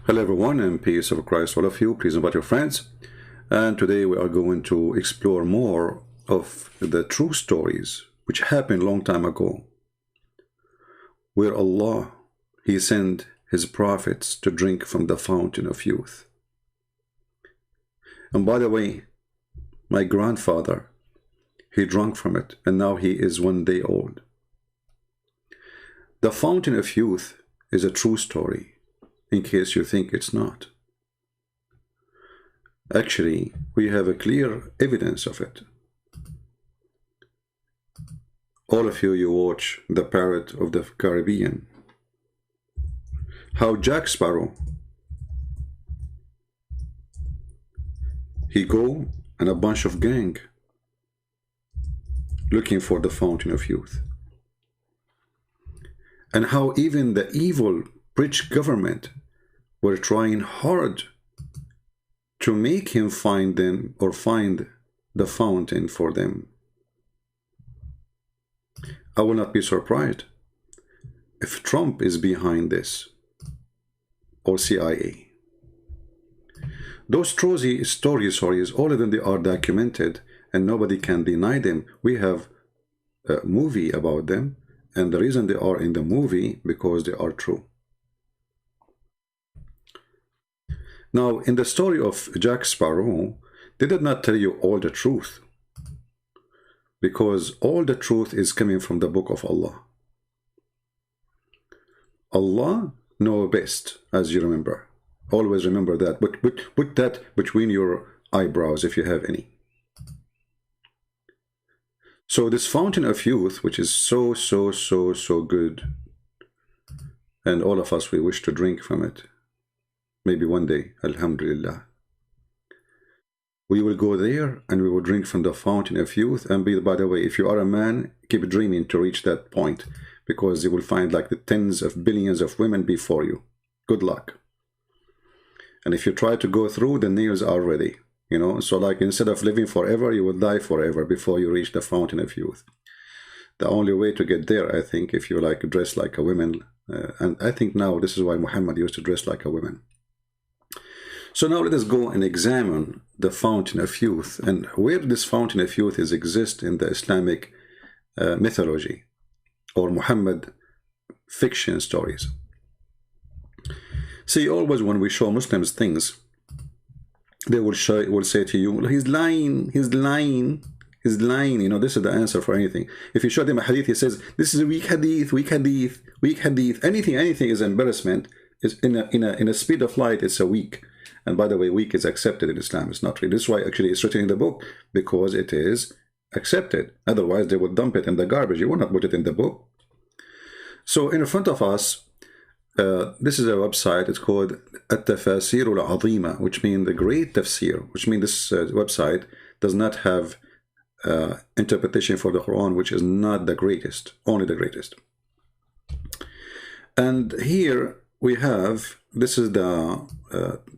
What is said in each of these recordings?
Hello everyone, and peace of Christ all of you. Please invite your friends. And today we are going to explore more of the true stories which happened long time ago, where Allah, He sent His prophets to drink from the fountain of youth. And by the way, my grandfather, he drank from it, and now he is 1 day old. The fountain of youth is a true story, in case you think it's not. Actually, we have a clear evidence of it. All of you watch The Pirate of the Caribbean. How Jack Sparrow, he go and a bunch of gang looking for the fountain of youth. And how even the evil British government were trying hard to make him find them, or find the fountain for them. I will not be surprised if Trump is behind this, or CIA. Those stories, all of them, they are documented and nobody can deny them. We have a movie about them, and the reason they are in the movie because they are true. Now, in the story of Jack Sparrow, they did not tell you all the truth, because all the truth is coming from the book of Allah. Allah knows best, as you remember. Always remember that. But put that between your eyebrows if you have any. So this fountain of youth, which is so good, and all of us, we wish to drink from it. Maybe one day, alhamdulillah. We will go there and we will drink from the fountain of youth. And by the way, if you are a man, keep dreaming to reach that point, because you will find like the tens of billions of women before you. Good luck. And if you try to go through, the nails are ready. You know, so like instead of living forever, you will die forever before you reach the fountain of youth. The only way to get there, I think, if you like dress like a woman, and I think now this is why Muhammad used to dress like a woman. So now let us go and examine the fountain of youth, and where this fountain of youth is exist in the Islamic mythology, or Muhammad fiction stories. See, always when we show Muslims things, they will say to you, he's lying, he's lying, he's lying. You know, this is the answer for anything. If you show them a hadith, he says, this is a weak hadith, weak hadith, weak hadith. Anything is embarrassment. Is in a speed of light, it's a weak. And by the way, weak is accepted in Islam. It's not really. This is why actually it's written in the book, because it is accepted. Otherwise, they would dump it in the garbage. You will not put it in the book. So in front of us, this is a website. It's called At-Tafasir Al-Azima, which means the great tafsir, which means this website does not have interpretation for the Quran, which is not the greatest, only the greatest. And here we have, this is the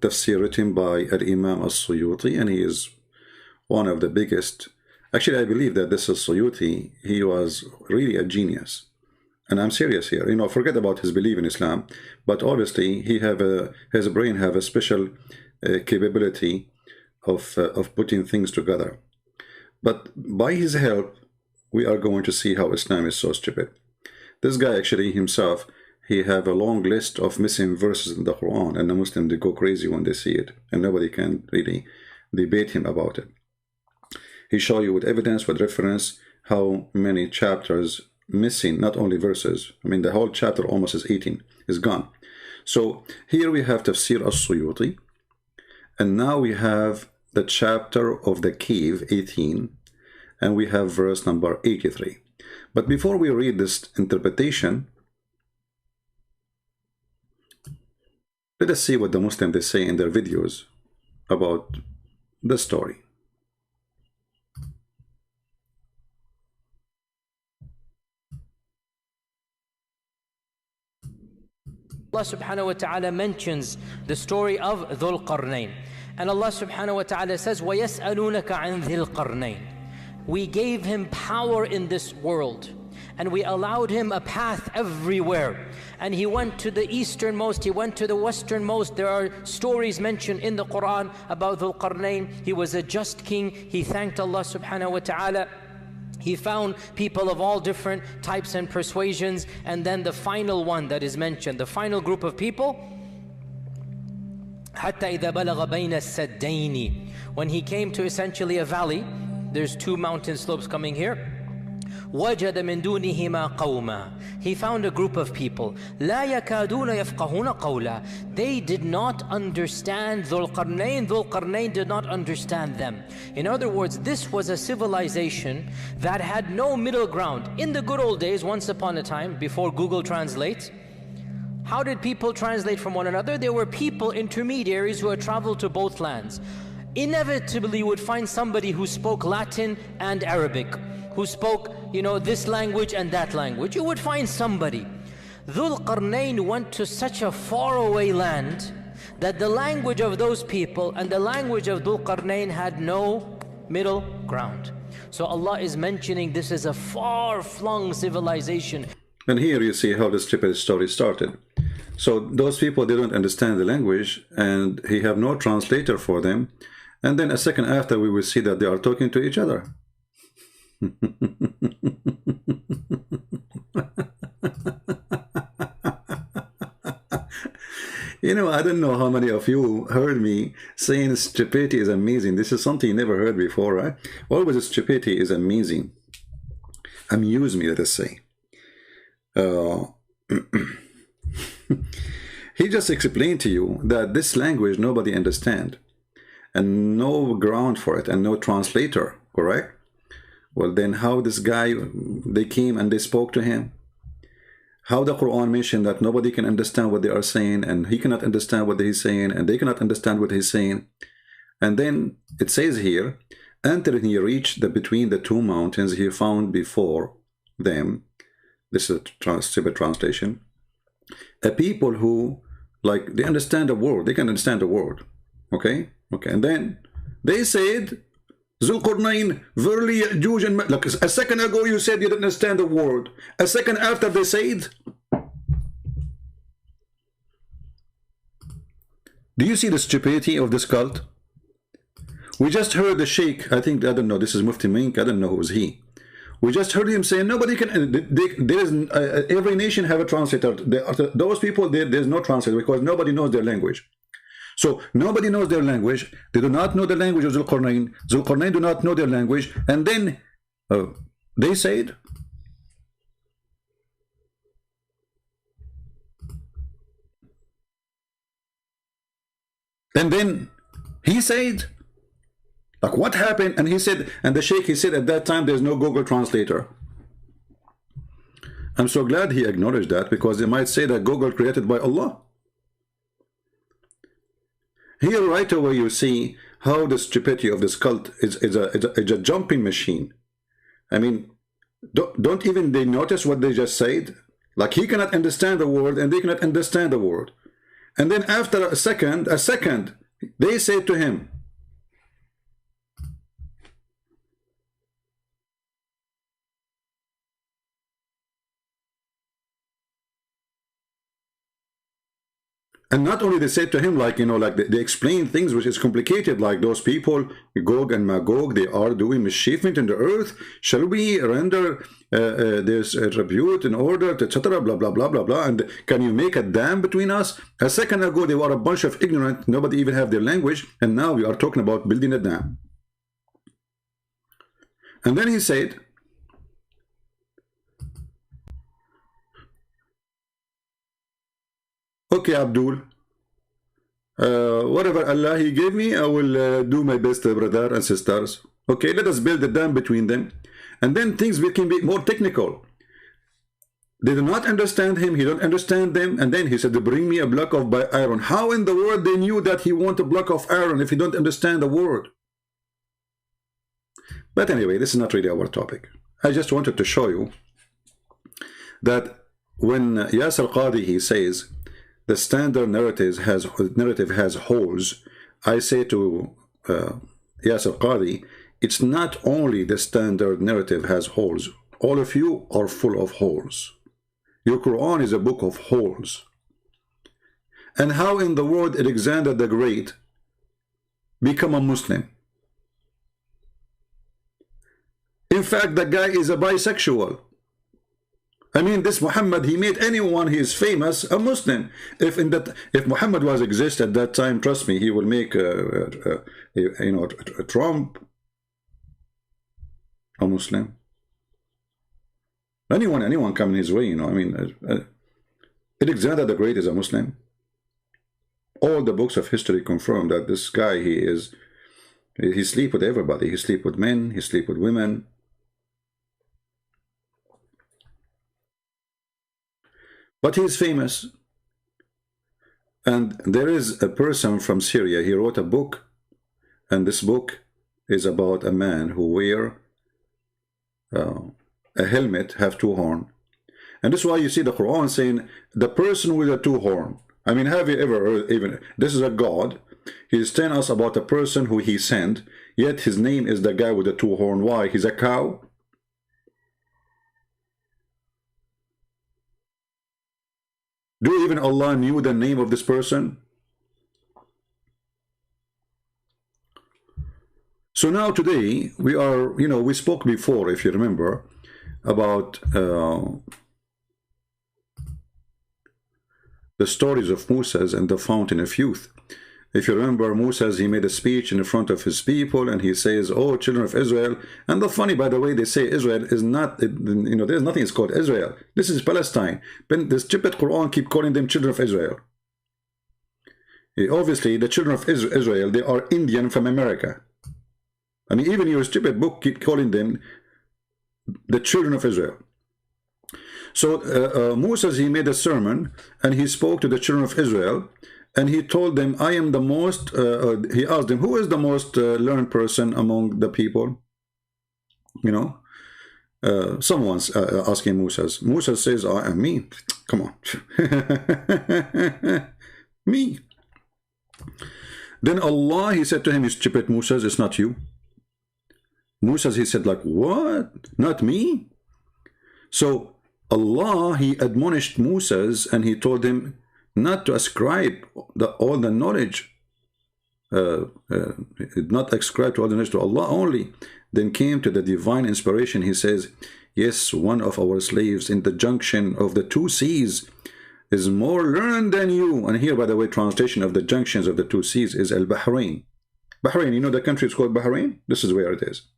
tafsir written by Al-Imam As-Suyuti, and he is one of the biggest. Actually, I believe that this is Suyuti. He was really a genius. And I'm serious here. You know, forget about his belief in Islam, but obviously he his brain have a special capability of putting things together. But by his help, we are going to see how Islam is so stupid. This guy actually himself, he have a long list of missing verses in the Quran, and the Muslims, they go crazy when they see it, and nobody can really debate him about it. He show you with evidence, with reference, how many chapters missing, not only verses. I mean, the whole chapter almost is 18, is gone. So here we have Tafsir As-Suyuti, and now we have the chapter of the cave, 18, and we have verse number 83. But before we read this interpretation, let us see what the Muslims, they say in their videos about the story. Allah subhanahu wa ta'ala mentions the story of Dhul Qarnain. And Allah subhanahu wa ta'ala says, وَيَسْأَلُونَكَ عَنْ ذِي الْقَرْنَيْنِ. We gave him power in this world. and we allowed him a path everywhere. And he went to the easternmost, he went to the westernmost. There are stories mentioned in the Quran about Dhul Qarnain. He was a just king. He thanked Allah subhanahu wa ta'ala. He found people of all different types and persuasions. And then the final one that is mentioned, the final group of people, حَتَّى إِذَا بَلَغَ بَيْنَ السَّدَّيْنِ, when he came to essentially a valley, there's two mountain slopes coming here. وَجَدَ مِن دُونِهِمَا قَوْمًا, he found a group of people. لَا يَكَادُونَ يَفْقَهُونَ قَوْلًا, they did not understand Dhul Qarnain. Dhul Qarnain did not understand them. In other words, this was a civilization that had no middle ground. In the good old days, once upon a time, before Google Translate, how did people translate from one another? There were people, intermediaries, who had traveled to both lands. Inevitably, you would find somebody who spoke Latin and Arabic, who spoke, this language and that language. You would find somebody. Dhul Qarnain went to such a faraway land that the language of those people and the language of Dhul Qarnain had no middle ground. So Allah is mentioning this is a far-flung civilization. And here you see how the stupid story started. So those people, they don't understand the language, and he have no translator for them. And then a second after, we will see that they are talking to each other. I don't know how many of you heard me saying stupidity is amazing. This is something you never heard before, right? Always stupidity is amazing. Amuse me, let us say. He just explained to you that this language nobody understands, and no ground for it, and no translator, correct? Well, then how this guy, they came and they spoke to him? How the Quran mentioned that nobody can understand what they are saying, and he cannot understand what he's saying, and they cannot understand what he's saying. And then it says here, until he reached between the two mountains, he found before them, this is a stupid translation, a people who, they understand the word, they can understand the word, okay, and then they said, Dhul Qarnain, verily Ya'juj and look, a second ago you said you didn't understand the word. A second after they said, do you see the stupidity of this cult? We just heard the sheikh, I don't know, this is Mufti Mink, I don't know who's he. We just heard him saying nobody can, there is, every nation have a translator. Those people, there's no translator because nobody knows their language. So nobody knows their language. They do not know the language of Dhul Qarnain. Dhul Qarnain do not know their language. And then they said, and then he said, what happened? And he said, and the sheikh, he said at that time there's no Google translator. I'm so glad he acknowledged that, because they might say that Google created by Allah. Here right away you see how the stupidity of this cult is a jumping machine. I mean, don't even they notice what they just said? He cannot understand the word and they cannot understand the word. And then after a second, they say to him, and not only they said to him, they explain things which is complicated, like those people, Gog and Magog, they are doing mischievement in the earth. Shall we render this tribute in order, etc., blah, blah, blah, blah, blah. And can you make a dam between us? A second ago, they were a bunch of ignorant, nobody even have their language. And now we are talking about building a dam. And then he said, okay, Abdul, whatever Allah He gave me, I will do my best, brother and sisters. Okay, let us build a dam between them. And then things can be more technical. They do not understand him, he don't understand them. And then he said, bring me a block of iron. How in the world they knew that he want a block of iron if he don't understand the word? But anyway, this is not really our topic. I just wanted to show you that when Yasir Qadi, he says, the standard narrative has holes, I say to Yasir Qadi, it's not only the standard narrative has holes. all of you are full of holes. Your Quran is a book of holes. And how in the world Alexander the Great become a Muslim? In fact, the guy is a bisexual. I mean, this Muhammad, he made anyone he is famous a Muslim. If Muhammad was exist at that time, trust me, he will make Trump a Muslim. Anyone coming his way, I mean, Alexander the Great is a Muslim. All the books of history confirm that this guy, he sleep with everybody. He sleep with men, he sleep with women. But he is famous. And there is a person from Syria, he wrote a book, and this book is about a man who wear a helmet, have two horns. And this is why you see the Quran saying, the person with a two horn. I mean, have you ever heard, even, this is a God, he's telling us about a person who he sent, yet his name is the guy with the two horn. Why? He's a cow? Do even Allah knew the name of this person? So now today, we are, we spoke before, if you remember, about the stories of Moses and the fountain of youth. If you remember, Moses, he made a speech in front of his people, and he says, oh, children of Israel. And the funny, by the way, they say Israel is not, there's nothing is called Israel. This is Palestine. But the stupid Quran keep calling them children of Israel. Obviously, the children of Israel, they are Indian from America. I mean, even your stupid book keep calling them the children of Israel. So Moses, he made a sermon, and he spoke to the children of Israel, and he told them, I am the most, he asked them, who is the most learned person among the people? Someone's asking Moses. Moses says, I am me. Come on. Me. Then Allah, he said to him, you stupid Moses, it's not you. Moses, he said, like, what? Not me? So Allah, he admonished Moses, and he told him not to ascribe all the knowledge, not ascribe to all the knowledge to Allah only. Then came to the divine inspiration. He says, yes, one of our slaves in the junction of the two seas is more learned than you. And here, by the way, translation of the junctions of the two seas is Al-Bahrain. Bahrain, the country is called Bahrain? This is where it is.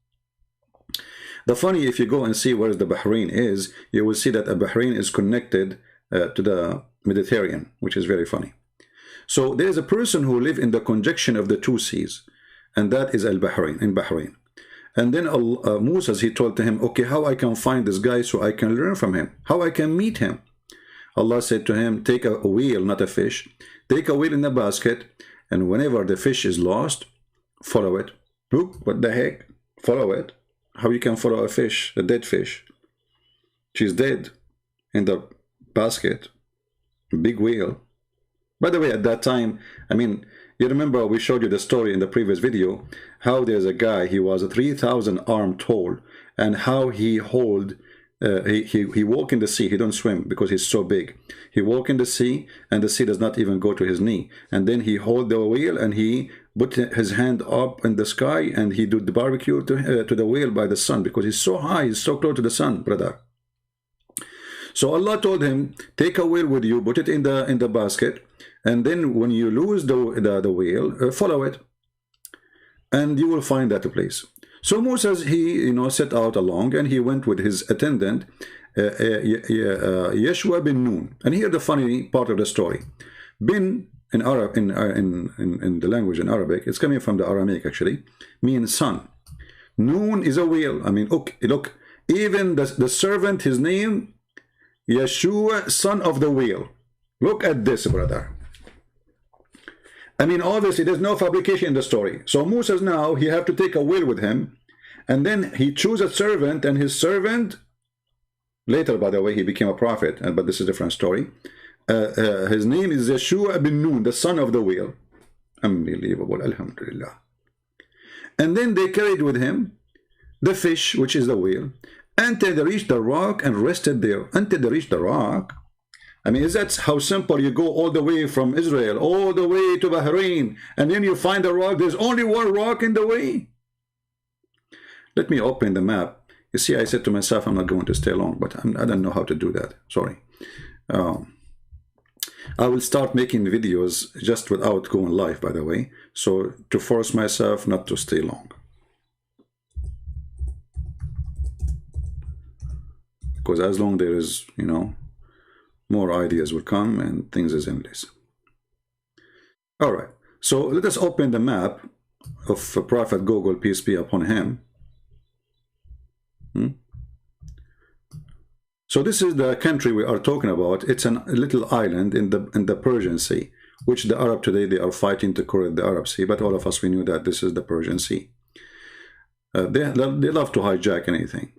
The funny, if you go and see where the Bahrain is, you will see that Bahrain is connected to the Mediterranean, which is very funny. So there is a person who lives in the conjunction of the two seas, and that is Al-Bahrain, in Bahrain. And then Moses, he told to him, okay, how I can find this guy so I can learn from him, how I can meet him. Allah said to him, take a wheel, not a fish, take a wheel in a basket, and whenever the fish is lost, follow it. Look, what the heck? Follow it. How you can follow a fish, a dead fish? She's dead in the basket, big whale. By the way, at that time, I mean, you remember we showed you the story in the previous video, how there's a guy, he was 3,000 arms tall, and how he hold, he walk in the sea, he don't swim because he's so big. He walk in the sea, and the sea does not even go to his knee. And then he hold the wheel, and he put his hand up in the sky, and he do the barbecue to the whale by the sun, because he's so high, he's so close to the sun, brother. So Allah told him, take a whale with you, put it in the basket, and then when you lose the whale, follow it, and you will find that place. So Moses, he set out along, and he went with his attendant, Yeshua bin Nun. And here the funny part of the story. Bin in Arab, in the language in Arabic, it's coming from the Aramaic actually, means son. Nun is a whale. I mean, look, even the servant, his name, Yeshua, son of the whale. Look at this, brother. I mean, obviously, there's no fabrication in the story. So Moses now, he have to take a whale with him, and then he choose a servant, and his servant, later, by the way, he became a prophet, but this is a different story. His name is Yeshua bin Nun, the son of the whale. Unbelievable, alhamdulillah. And then they carried with him the fish, which is the whale, until they reached the rock and rested there. Until they reached the rock. I mean, is that how simple? You go all the way from Israel, all the way to Bahrain, and then you find a rock. There's only one rock in the way. Let me open the map. You see, I said to myself, I'm not going to stay long, but I don't know how to do that. Sorry. I will start making videos just without going live, by the way, so to force myself not to stay long. Because as long there is, you know, more ideas will come and things is endless. All right, so let us open the map of Prophet Google, peace be upon him. So this is the country we are talking about. It's a little island in the Persian Sea, which the Arab today, they are fighting to correct the Arab Sea, but all of us, we knew that this is the Persian Sea. They love to hijack anything.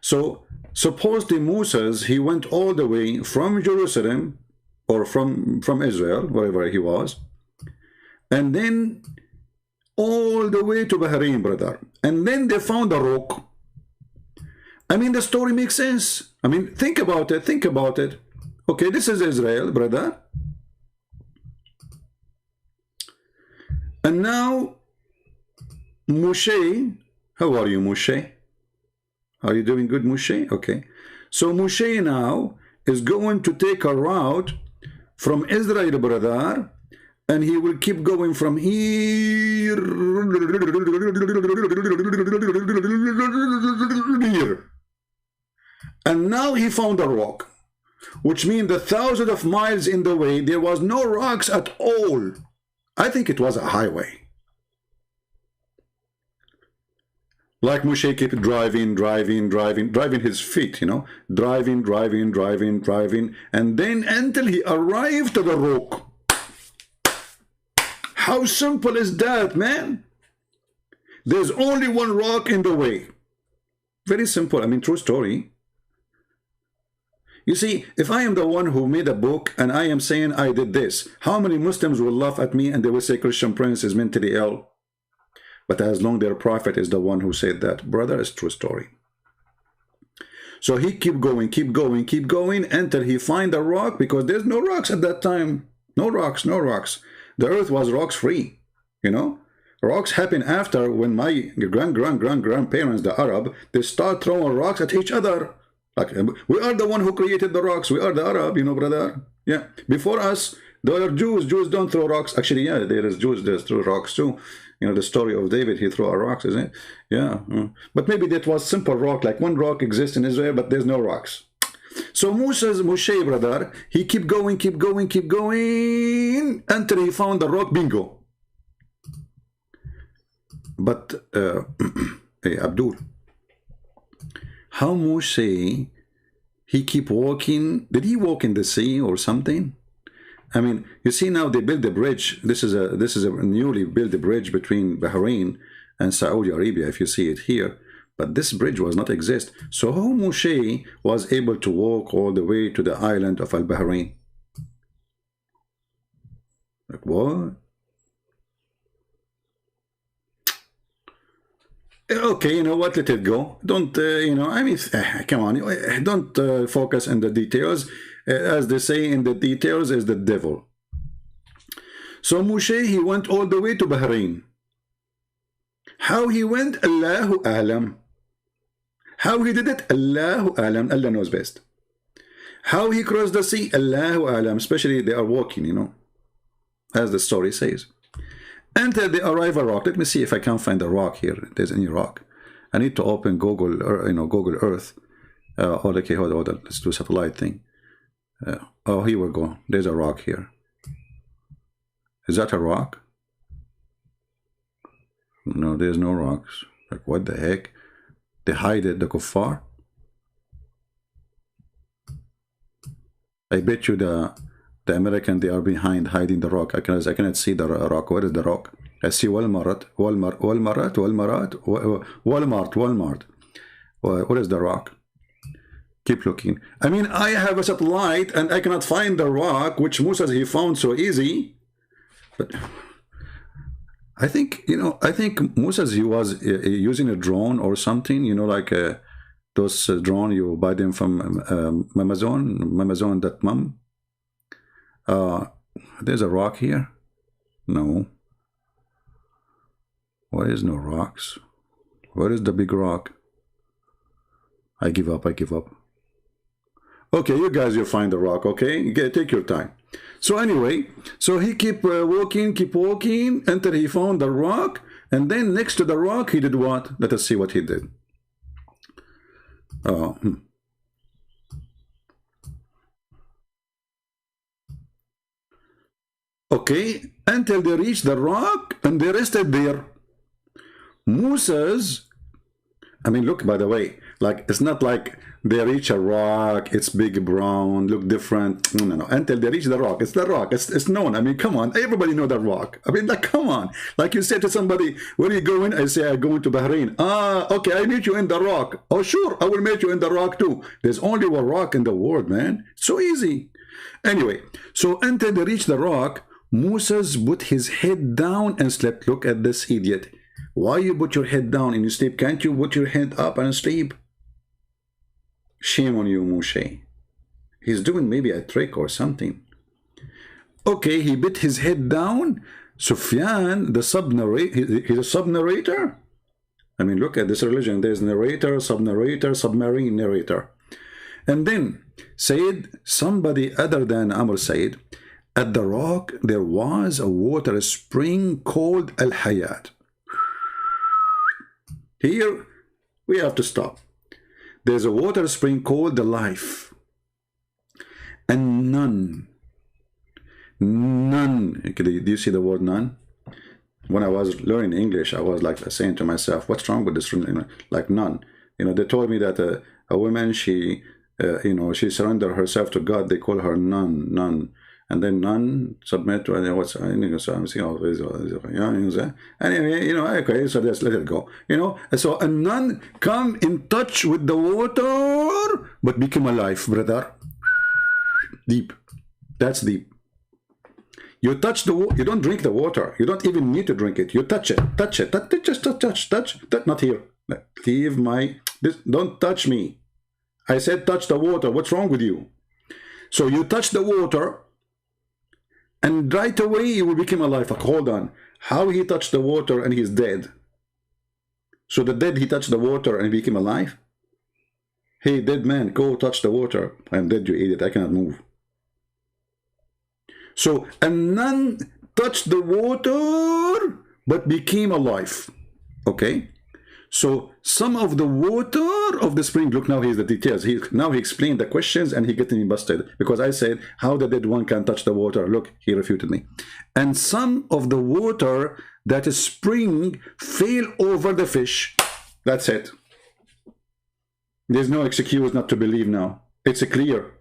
So supposedly Moses, he went all the way from Jerusalem, or from Israel, wherever he was, and then all the way to Bahrain, brother. And then they found a rock. I mean, the story makes sense. I mean, think about it. Think about it. Okay, this is Israel, brother. And now, Moshe, how are you, Moshe? Are you doing good, Moshe? Okay. So Moshe now is going to take a route from Israel, brother, and he will keep going from here. And now he found a rock, which means the thousands of miles in the way, there was no rocks at all. I think it was a highway. Like Moshe kept driving his feet, you know, driving, and then until he arrived to the rock. How simple is that, man? There's only one rock in the way. Very simple. I mean, true story. You see, if I am the one who made a book and I am saying I did this, how many Muslims will laugh at me and they will say Christian Prince is mentally ill? But as long as their prophet is the one who said that, brother, it's true story. So he keep going until he find a rock, because there's no rocks at that time. No rocks. The earth was rocks free, you know. Rocks happen after, when my grandparents, the Arab, they start throwing rocks at each other. Like, we are the one who created the rocks. We are the Arab, you know, brother. Yeah. Before us, there are Jews. Jews don't throw rocks. Actually, yeah, there is Jews that throw rocks too. You know, the story of David, he threw a rocks, isn't it? Yeah. But maybe that was simple rock, like one rock exists in Israel, but there's no rocks. So Moshe, brother, he keep going until he found the rock, bingo. But, hey, Abdul, how Moshe, he keep walking? Did he walk in the sea or something? I mean, you see now they build a bridge. This is a newly built bridge between Bahrain and Saudi Arabia, if you see it here. But this bridge was not exist. So how Moshe was able to walk all the way to the island of Al-Bahrain? Like what? Okay, you know what? Let it go. Don't, you know, I mean, come on. Don't focus on the details. As they say, in the details is the devil. So Moshe, he went all the way to Bahrain. How he went, Allahu A'lam. How he did it, Allahu A'lam. Allah knows best. How he crossed the sea, Allahu A'lam. Especially they are walking, you know, as the story says. Until they arrive a rock. Let me see if I can find a rock here. If there's any rock. I need to open Google, or, you know, Google Earth. Oh, okay, hold on. Let's do satellite thing. Oh, here we go. There's a rock here. Is that a rock? No, there's no rocks. Like, what the heck? They hide it, the kuffar. I bet you the American, they are behind hiding the rock. I cannot see the rock. Where is the rock? I see Walmart. What is the rock? Keep looking. I mean, I have a satellite and I cannot find the rock, which Moses he found so easy. But I think, you know, I think Moses, he was using a drone or something, you know, like to those drone, you buy them from Amazon.mum. There's a rock here. No. Why is no rocks? Where is the big rock? I give up. Okay, you guys, you'll find the rock, okay? Take your time. So anyway, so he keep walking until he found the rock, and then next to the rock, he did what? Let us see what he did. Okay, until they reached the rock, and they rested there. Moses, I mean, look, by the way, like, it's not like they reach a rock, it's big, brown, look different. No. Until they reach the rock, it's the rock. It's known. I mean, come on, everybody know that rock. I mean, like, come on. Like you say to somebody, where are you going? I say, I'm going to Bahrain. Ah, okay, I meet you in the rock. Oh, sure, I will meet you in the rock too. There's only one rock in the world, man. It's so easy. Anyway, so until they reach the rock, Moses put his head down and slept. Look at this idiot. Why you put your head down and you sleep? Can't you put your head up and sleep? Shame on you, Moshe. He's doing maybe a trick or something. Okay, he put his head down. Sufyan, the sub-narrator, he's a sub-narrator. I mean, look at this religion. There's narrator, sub-narrator, submarine narrator. And then said, somebody other than Amr said, at the rock there was a water spring called Al-Hayat. Here we have to stop. There's a water spring called the life, and none, do you see the word none? When I was learning English, I was like saying to myself, what's wrong with this? Like none. You know, they told me that a woman, she she surrendered herself to God. They call her none. And then none submit to what's anyway, okay, so let's let it go. So a none come in touch with the water, but become alive, brother. Deep. That's deep. You touch the water, you don't drink the water, you don't even need to drink it. You touch it, just touch, not here. Leave don't touch me. I said touch the water. What's wrong with you? So you touch the water, and right away you will become alive. Like, hold on, how he touched the water and he's dead? So the dead, he touched the water and became alive? Hey, dead man, go touch the water. I'm dead, you idiot, I cannot move. So a none touched the water but became alive. Okay, so some of the water of the spring, look, now here's the details. Now he explained the questions and he getting me busted because I said how the dead one can touch the water. Look, he refuted me. And some of the water that is spring fell over the fish. That's it. There's no excuse not to believe now. It's clear.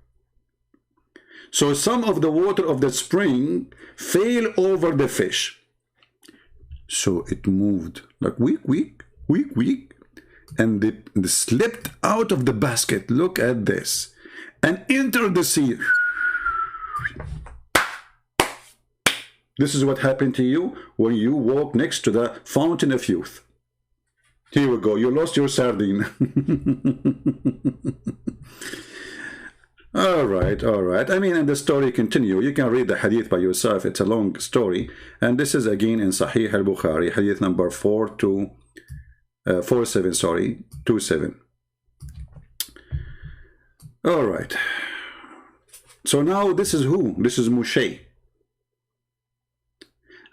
So some of the water of the spring fell over the fish. So it moved like weak, and they slipped out of the basket. Look at this. And entered the sea. This is what happened to you when you walk next to the fountain of youth. Here we go. You lost your sardine. All right. I mean, and the story continue. You can read the hadith by yourself. It's a long story. And this is again in Sahih al-Bukhari, hadith number 27. All right. So now this is who? This is Moshe.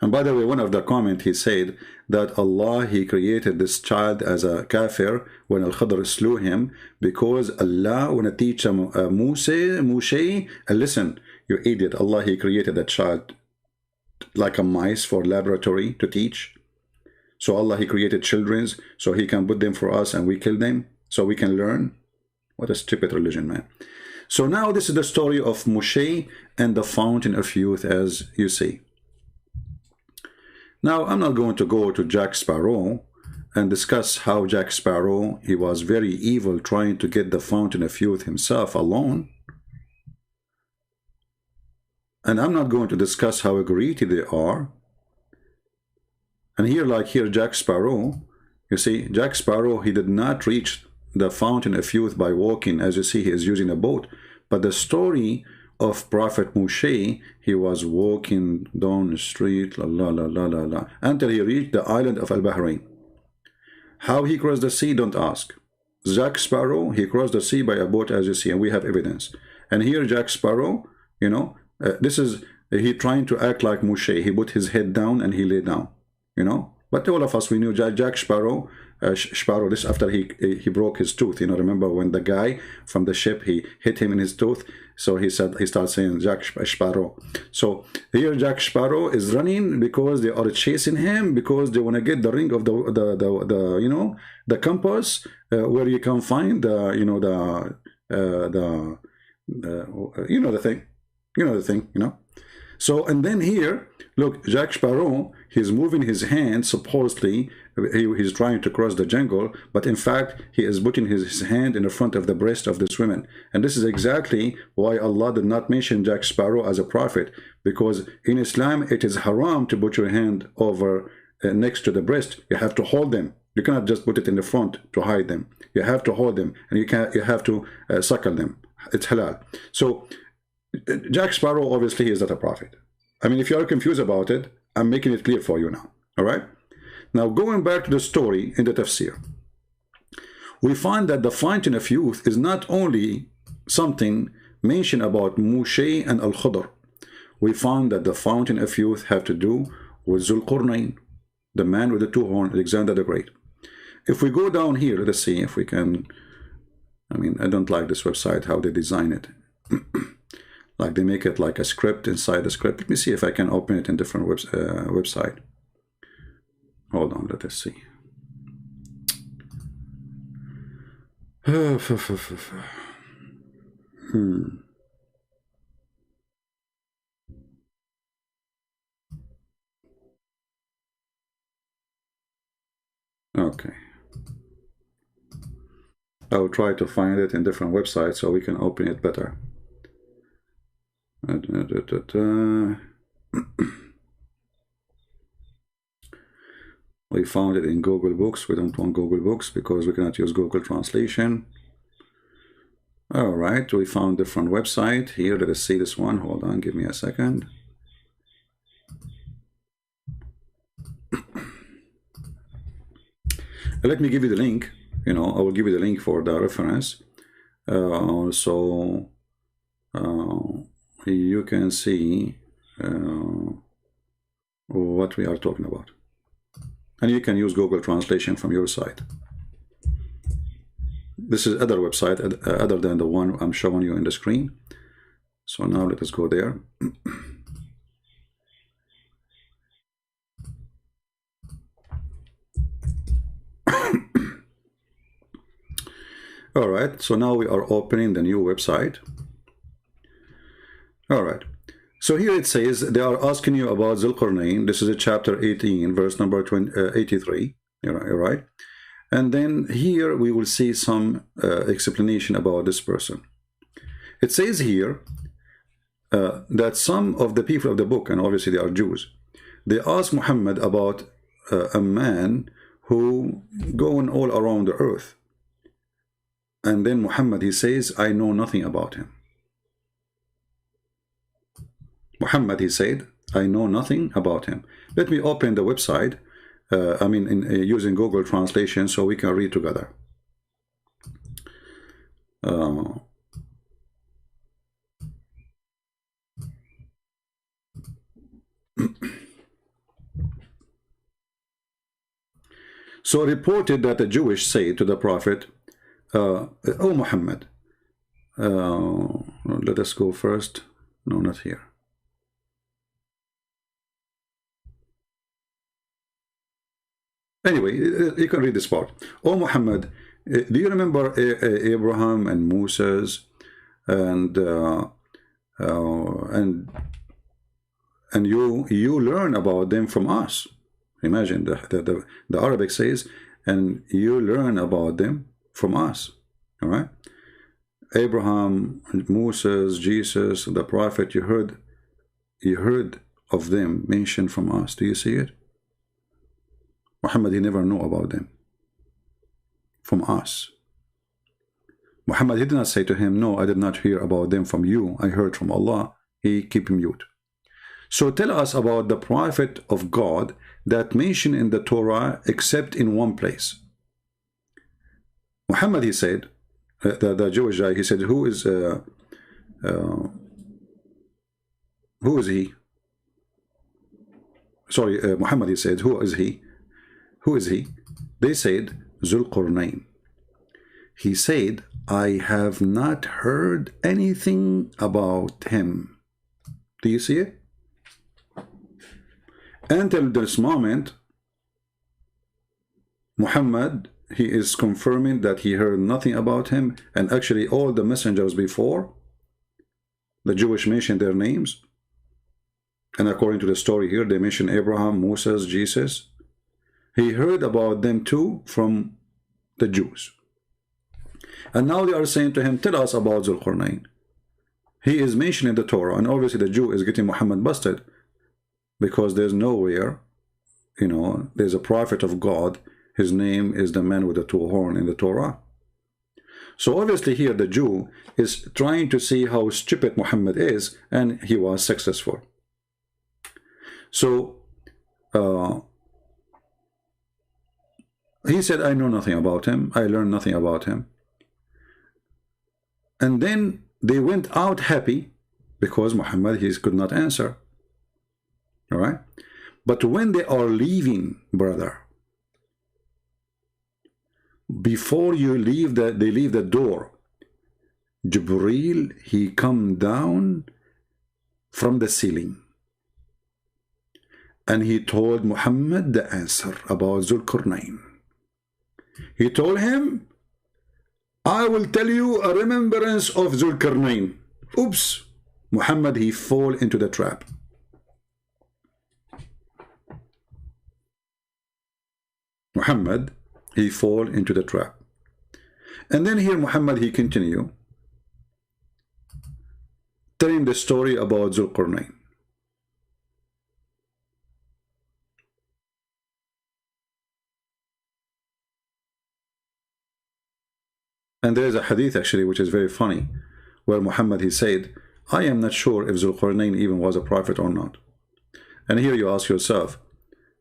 And by the way, one of the comment, he said that Allah, he created this child as a kafir when Al-Khadr slew him because Allah want to teach Moshe, listen, you idiot, Allah, he created that child like a mice for laboratory to teach. So Allah, he created children so he can put them for us and we kill them so we can learn. What a stupid religion, man. So now this is the story of Moshe and the fountain of youth, as you see. Now, I'm not going to go to Jack Sparrow and discuss how Jack Sparrow, he was very evil trying to get the fountain of youth himself alone. And I'm not going to discuss how greedy they are. And here, like here, Jack Sparrow, you see, Jack Sparrow, he did not reach the fountain of youth by walking. As you see, he is using a boat. But the story of Prophet Moshe, he was walking down the street, until he reached the island of Al-Bahrain. How he crossed the sea, don't ask. Jack Sparrow, he crossed the sea by a boat, as you see, and we have evidence. And here Jack Sparrow, you know, this is, he trying to act like Moshe. He put his head down and he lay down, you know. But all of us, we knew Jack Sparrow, this after he broke his tooth, you know. Remember when the guy from the ship, he hit him in his tooth, so he started saying Jack Sparrow. So here Jack Sparrow is running because they are chasing him, because they want to get the ring of the you know, the compass, where you can find the, you know, you know, the thing, you know. So, and then here, look, Jack Sparrow, he's moving his hand, supposedly, he's trying to cross the jungle, but in fact, he is putting his hand in the front of the breast of this woman. And this is exactly why Allah did not mention Jack Sparrow as a prophet, because in Islam, it is haram to put your hand over next to the breast. You have to hold them. You cannot just put it in the front to hide them. You have to hold them, and you have to suckle them. It's halal. So, Jack Sparrow, obviously, he is not a prophet. I mean, if you are confused about it, I'm making it clear for you now. All right? Now, going back to the story in the tafsir, we find that the fountain of youth is not only something mentioned about Moshe and Al-Khudr. We found that the fountain of youth have to do with qarnain, the man with the two horns, Alexander the Great. If we go down here, let's see if we can. I mean, I don't like this website, how they design it. Like they make it like a script inside the script. Let me see if I can open it in different website. Hold on, let us see. Okay. I will try to find it in different websites so we can open it better. We found it in Google Books. We don't want Google Books because we cannot use Google Translation. All right, we found different website here. Let us see this one. Hold on, give me a second. Let me give you the link. You know, I will give you the link for the reference. So you can see what we are talking about. And you can use Google Translation from your side. This is other website other than the one I'm showing you in the screen. So now let us go there. All right, so now we are opening the new website. All right, so here it says they are asking you about qarnain. This is a chapter 18, verse number 83. You're right. And then here we will see some explanation about this person. It says here that some of the people of the book, and obviously they are Jews, they asked Muhammad about a man who going all around the earth. And then Muhammad, he says, I know nothing about him. Muhammad, he said, I know nothing about him. Let me open the website, using Google Translation so we can read together. So reported that the Jewish said to the Prophet, oh Muhammad, let us go first. No, not here. Anyway, you can read this part. Oh Muhammad, do you remember Abraham and Moses and you learn about them from us? Imagine the Arabic says, and you learn about them from us. All right, Abraham, Moses, Jesus, the Prophet. You heard of them mentioned from us. Do you see it? Muhammad, he never knew about them from us. Muhammad, he did not say to him, no, I did not hear about them from you. I heard from Allah. He keep mute. So tell us about the prophet of God that mentioned in the Torah except in one place. Muhammad, he said, the Jewish guy, he said, who is he? Sorry, Muhammad, he said, who is he? Who is he? They said, Zulqarnain. He said, I have not heard anything about him. Do you see it? Until this moment, Muhammad, he is confirming that he heard nothing about him, and actually all the messengers before, the Jewish mentioned their names, and according to the story here, they mention Abraham, Moses, Jesus. He heard about them too from the Jews. And now they are saying to him, tell us about Zulqarnain. He is mentioned in the Torah, and obviously the Jew is getting Muhammad busted, because there's nowhere, you know, there's a prophet of God, his name is the man with the two horns in the Torah. So obviously here the Jew is trying to see how stupid Muhammad is, and he was successful. So he said, I know nothing about him, I learned nothing about him. And then they went out happy because Muhammad, he could not answer. All right? But when they are leaving, brother, before you leave they leave the door, Jibreel, he come down from the ceiling, and he told Muhammad the answer about Zulqarnain. He told him, I will tell you a remembrance of Zulqarnain. Oops, Muhammad, he fall into the trap. Muhammad, he fall into the trap. And then here Muhammad, he continue telling the story about Zulqarnain. And there is a hadith actually which is very funny, where Muhammad, he said, I am not sure if Zulqarnain even was a prophet or not. And here you ask yourself,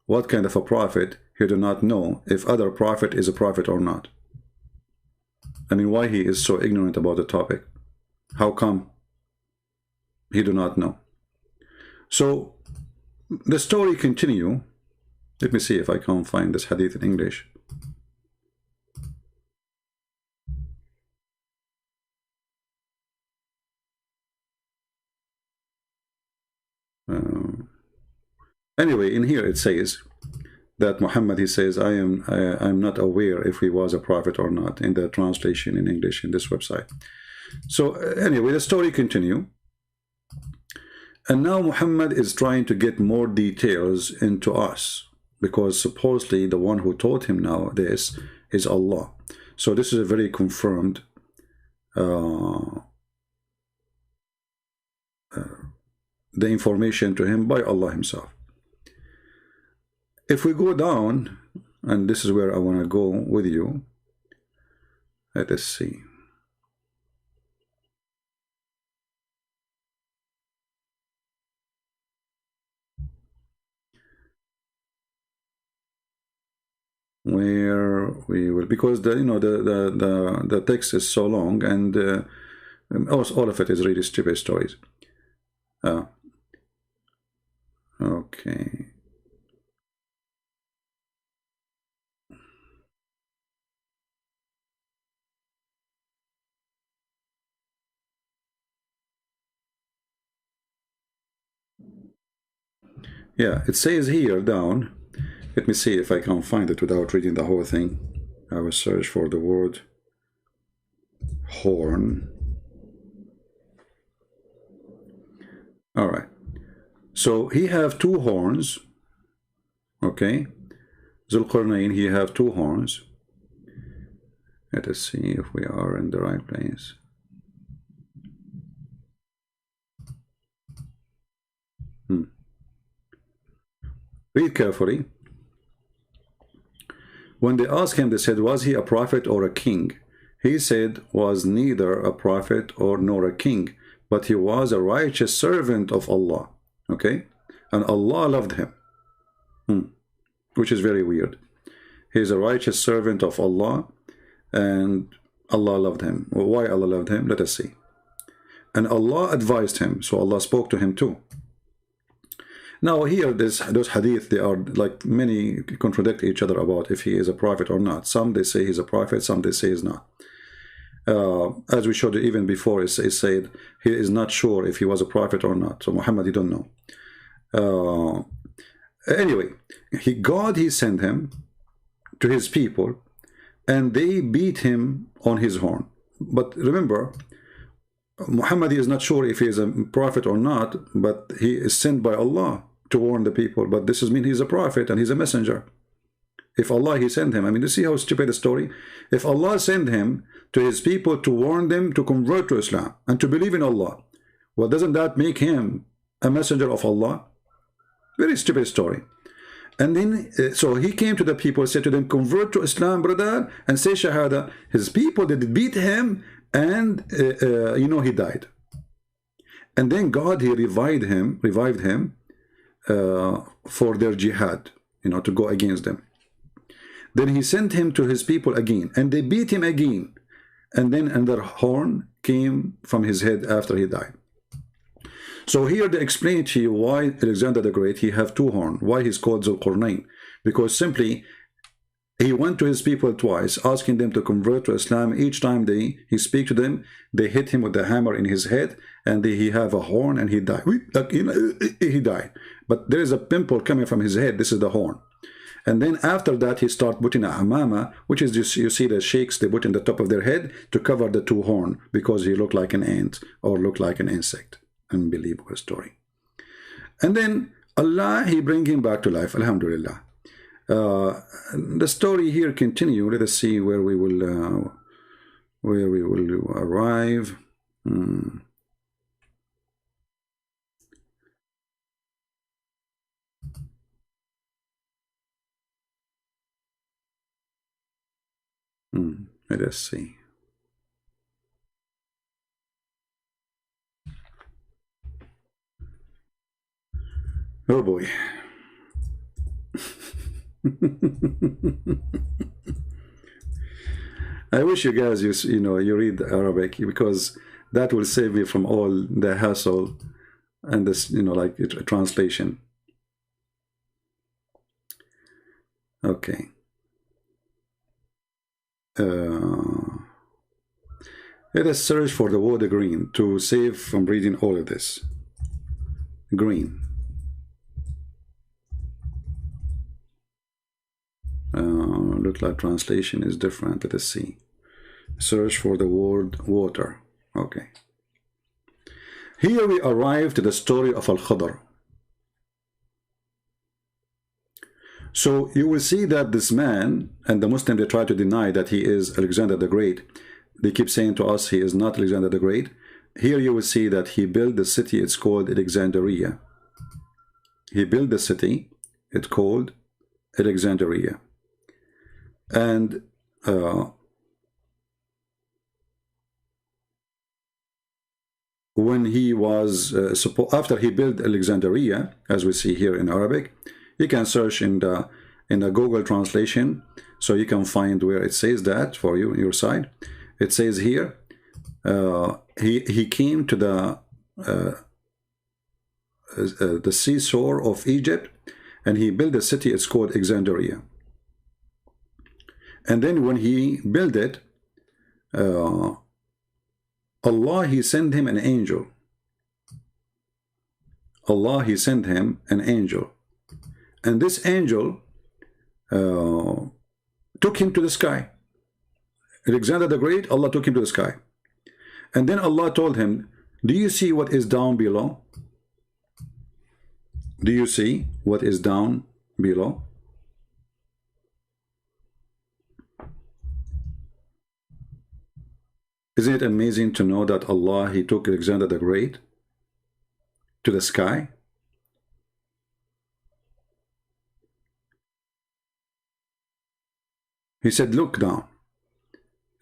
what kind of a prophet he do not know if other prophet is a prophet or not? I mean, why he is so ignorant about the topic? How come he do not know? So the story continue. Let me see if I can find this hadith in English. Anyway, in here it says that Muhammad, he says, I'm not aware if he was a prophet or not, in the translation in English in this website. So anyway, the story continue, and now Muhammad is trying to get more details into us, because supposedly the one who taught him now this is Allah. So this is a very confirmed the information to him by Allah himself. If we go down, and this is where I want to go with you, let us see. Where we will, because the the text is so long, and all of it is really stupid stories. Okay. Yeah, it says here down. Let me see if I can find it without reading the whole thing. I will search for the word horn. All right. So he have two horns. Okay. Zulqarnain, he have two horns. Let us see if we are in the right place. Read carefully. When they asked him, they said, was he a prophet or a king? he said, was neither a prophet or nor a king, but he was a righteous servant of Allah. Okay? And Allah loved him. Which is very weird. He is a righteous servant of Allah, and Allah loved him. Well, why Allah loved him? Let us see. And Allah advised him, so Allah spoke to him too. Now here, those hadith, they are like many contradict each other about if he is a prophet or not. Some they say he's a prophet, some they say he's not. As we showed you even before, it said he is not sure if he was a prophet or not. So Muhammad, he don't know. Anyway, God sent him to his people, and they beat him on his horn. But remember, Muhammad is not sure if he is a prophet or not, but he is sent by Allah to warn the people. But this means he's a prophet and he's a messenger. If Allah, he sent him. I mean, you see how stupid the story? If Allah sent him to his people to warn them to convert to Islam and to believe in Allah, well, doesn't that make him a messenger of Allah? Very stupid story. And then, so he came to the people, said to them, convert to Islam, brother, and say Shahada. His people, they beat him, and, he died. And then God, he revived him for their jihad, to go against them. Then he sent him to his people again, and they beat him again. And then another horn came from his head after he died. So here they explain to you why Alexander the Great, he have two horns, why he's called qarnain. Because simply, he went to his people twice, asking them to convert to Islam. Each time he speak to them, they hit him with the hammer in his head, and he have a horn, and he died. He died. But there is a pimple coming from his head. This is the horn. And then after that, he start putting a hamama, which is just, you see the sheikhs, they put in the top of their head to cover the two horn, because he looked like an ant or looked like an insect. Unbelievable story. And then Allah, he bring him back to life. Alhamdulillah. The story here continue. Let us see where we will arrive. Let us see. Oh boy. I wish you guys you read Arabic, because that will save you from all the hassle and this like translation. Okay. Let us search for the word green to save from reading all of this. Green. Look like translation is different. Let us see. Search for the word water. Okay. Here we arrive to the story of Al-Khadr. So you will see that this man, and the Muslims, they try to deny that he is Alexander the Great. They keep saying to us he is not Alexander the Great. Here you will see that he built the city, it's called Alexandria. He built the city, it's called Alexandria. And when he was after he built Alexandria, as we see here in Arabic, you can search in the Google translation, so you can find where it says that for you on your side. It says here he came to the seashore of Egypt, and he built a city. It's called Alexandria. And then when he built it, Allah, he sent him an angel. Allah, he sent him an angel. And this angel took him to the sky. Alexander the Great, Allah took him to the sky. And then Allah told him, do you see what is down below? Do you see what is down below? Isn't it amazing to know that Allah, he took Alexander the Great to the sky? He said, look down.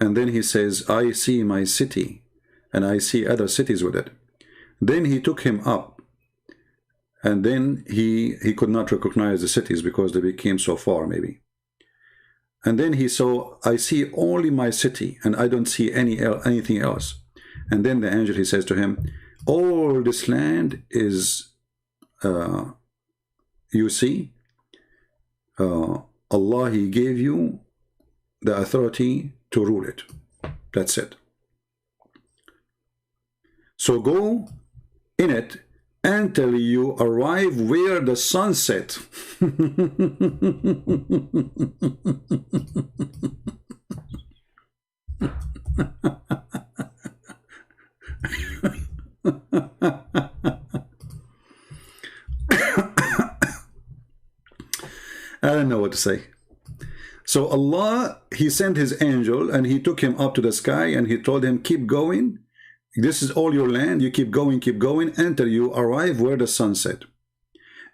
And then he says, I see my city, and I see other cities with it. Then he took him up, and then he could not recognize the cities because they became so far, maybe. And then he saw, I see only my city, and I don't see anything else. And then the angel, he says to him, all this land is, you see, Allah, he gave you the authority to rule it. That's it. So go in it until you arrive where the sun set. I don't know what to say. So Allah, he sent his angel and he took him up to the sky and he told him, keep going. This is all your land. You keep going until you arrive where the sun set.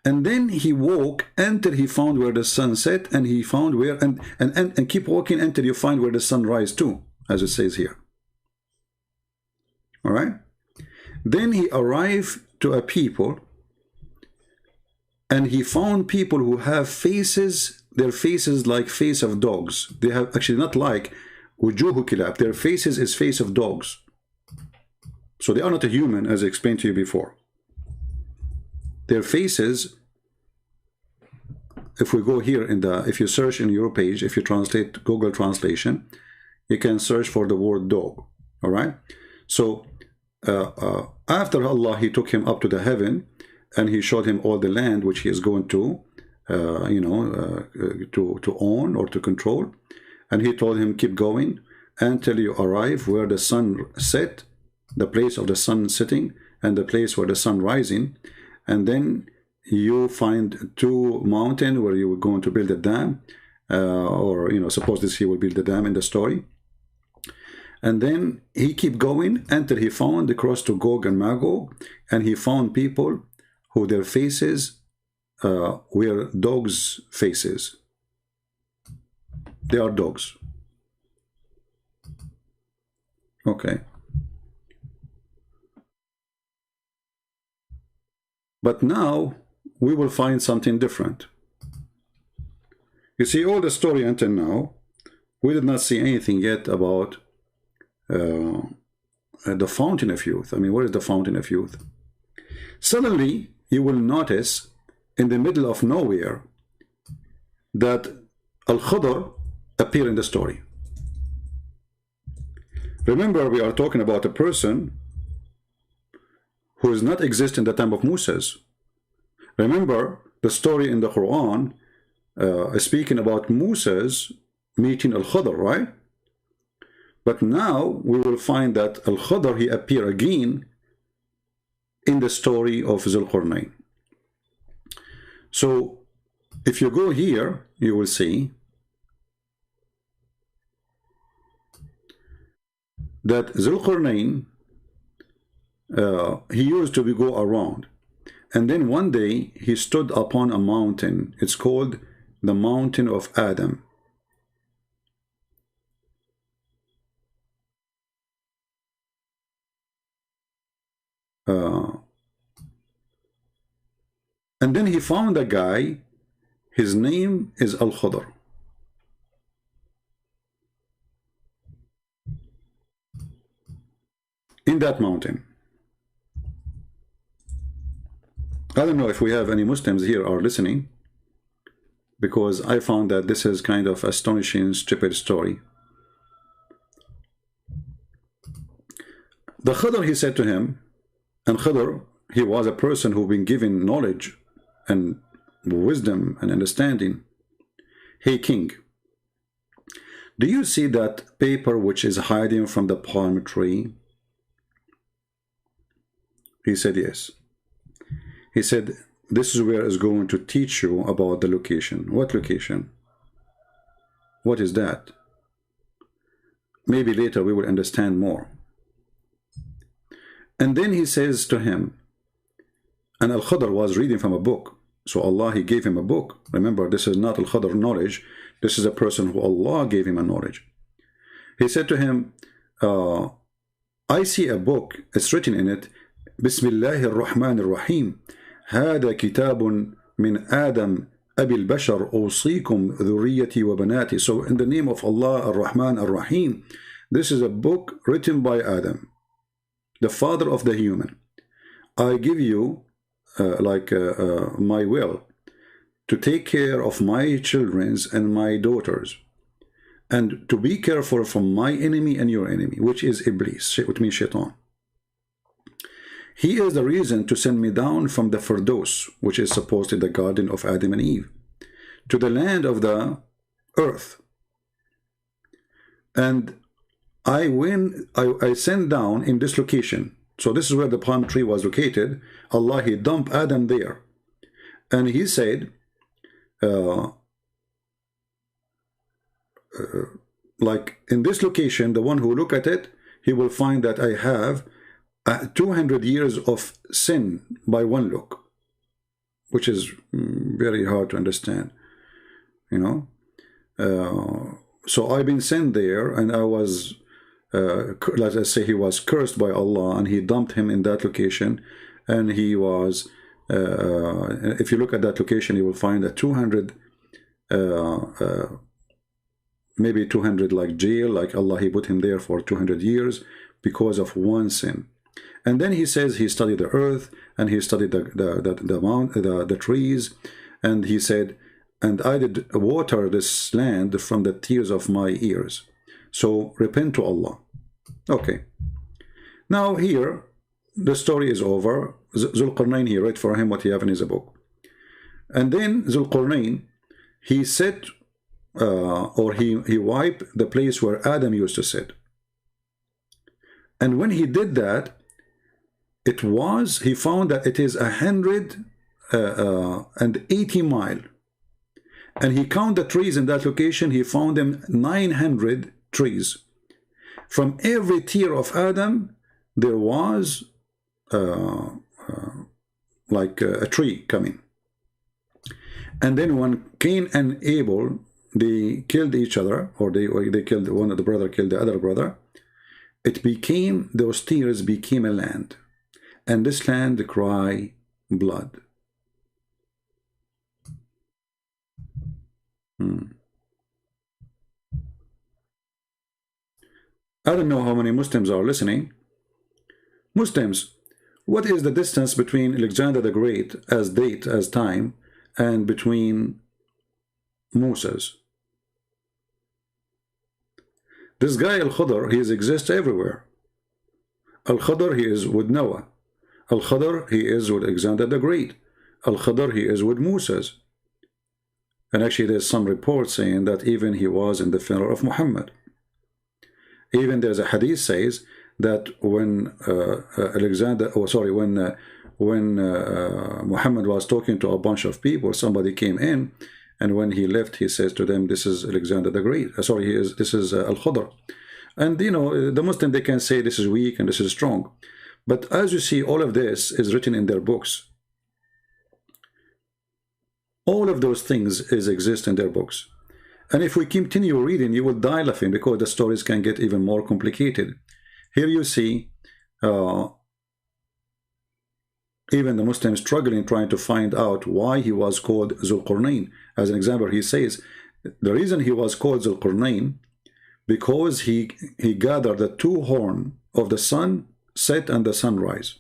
And then he walked until he found where the sun set, and he found where, and keep walking until you find where the sun rise too, as it says here. All right. Then he arrived to a people, and he found people who have faces, their faces like face of dogs. They have actually not like wujuhu kilab. Their faces is face of dogs. So they are not a human, as I explained to you before. Their faces, if we go here in the, if you search in your page, if you translate Google translation, you can search for the word dog. All right. So after Allah, he took him up to the heaven, and he showed him all the land which he is going to, to own or to control. And he told him, keep going until you arrive where the sun set, the place of the sun setting, and the place where the sun rising. And then you find two mountains where you were going to build a dam, or, suppose this he will build a dam in the story. And then he keep going until he found across to Gog and Magog, and he found people who their faces were dogs' faces. They are dogs. Okay. But now we will find something different. You see, all the story until now, we did not see anything yet about the fountain of youth. I mean, where is the fountain of youth? Suddenly, you will notice in the middle of nowhere that Al-Khadr appear in the story. Remember, we are talking about a person who does not exist in the time of Moses. Remember, the story in the Quran speaking about Moses meeting Al-Khadr, right? But now we will find that Al-Khadr, he appear again in the story of Zulqarnain. So if you go here, you will see that Zulqarnain, he used to go around, and then one day he stood upon a mountain. It's called the mountain of Adam. And then he found a guy, his name is Al-Khadr. In that mountain. I don't know if we have any Muslims here are listening, because I found that this is kind of astonishing, stupid story. The Khadr, he said to him, and Khadr, he was a person who been given knowledge and wisdom and understanding. Hey king, do you see that paper which is hiding from the palm tree? He said yes. He said, this is where is going to teach you about the location. What location? What is that? Maybe later we will understand more. And then he says to him, and Al-Khadr was reading from a book. So Allah, he gave him a book. Remember, this is not Al-Khadr knowledge. This is a person who Allah gave him a knowledge. He said to him, I see a book, it's written in it, Bismillahir Rahmanir Rahim, هذا كتاب من آدم أبي البشر أوصيكم ذريتي وبناتي. So in the name of Allah Ar-Rahman Ar-Rahim, this is a book written by Adam, the father of the human. I give you my will to take care of my children's and my daughters, and to be careful from my enemy and your enemy, which is Iblis, which means Shaitan. He is the reason to send me down from the Firdaus, which is supposed to be the garden of Adam and Eve, to the land of the earth. And I sent down in this location. So this is where the palm tree was located. Allah, He dumped Adam there. And He said, like in this location, the one who look at it, he will find that I have 200 years of sin by one look, which is very hard to understand, you know. So I've been sent there, and I was, let us say, he was cursed by Allah, and He dumped him in that location, and he was, if you look at that location, you will find that 200, maybe 200 like jail, like Allah, He put him there for 200 years because of one sin. And then He says He studied the earth, and He studied the trees, and He said, and I did water this land from the tears of my ears. So repent to Allah. Okay. Now here, the story is over. Zulqarnain, he read for him what he have in his book. And then Zulqarnain, he said, or he wiped the place where Adam used to sit. And when he did that, he found that it is 180 miles. And he counted the trees in that location. He found them 900 trees. From every tear of Adam, there was like a tree coming. And then when Cain and Abel, they killed each other, or they killed one of the brother, killed the other brother, it became, those tears became a land. And this land cry blood. I don't know how many Muslims are listening. Muslims, what is the distance between Alexander the Great as date, as time, and between Moses? This guy Al-Khadr, he exists everywhere. Al-Khadr, he is with Noah. Al-Khadr, he is with Alexander the Great. Al-Khadr, he is with Moses. And actually there's some reports saying that even he was in the funeral of Muhammad. Even there's a hadith says that when when Muhammad was talking to a bunch of people, somebody came in, and when he left, he says to them, "This is Alexander the Great." This is Al-Khadr. And you know, the Muslim, they can say this is weak and this is strong, but as you see, all of this is written in their books. All of those things exist in their books. And if we continue reading, you will die laughing, because the stories can get even more complicated. Here you see even the Muslims struggling, trying to find out why he was called Zulqarnain. As an example, he says the reason he was called Zulqarnain, because he gathered the two horns of the sun set and the sunrise.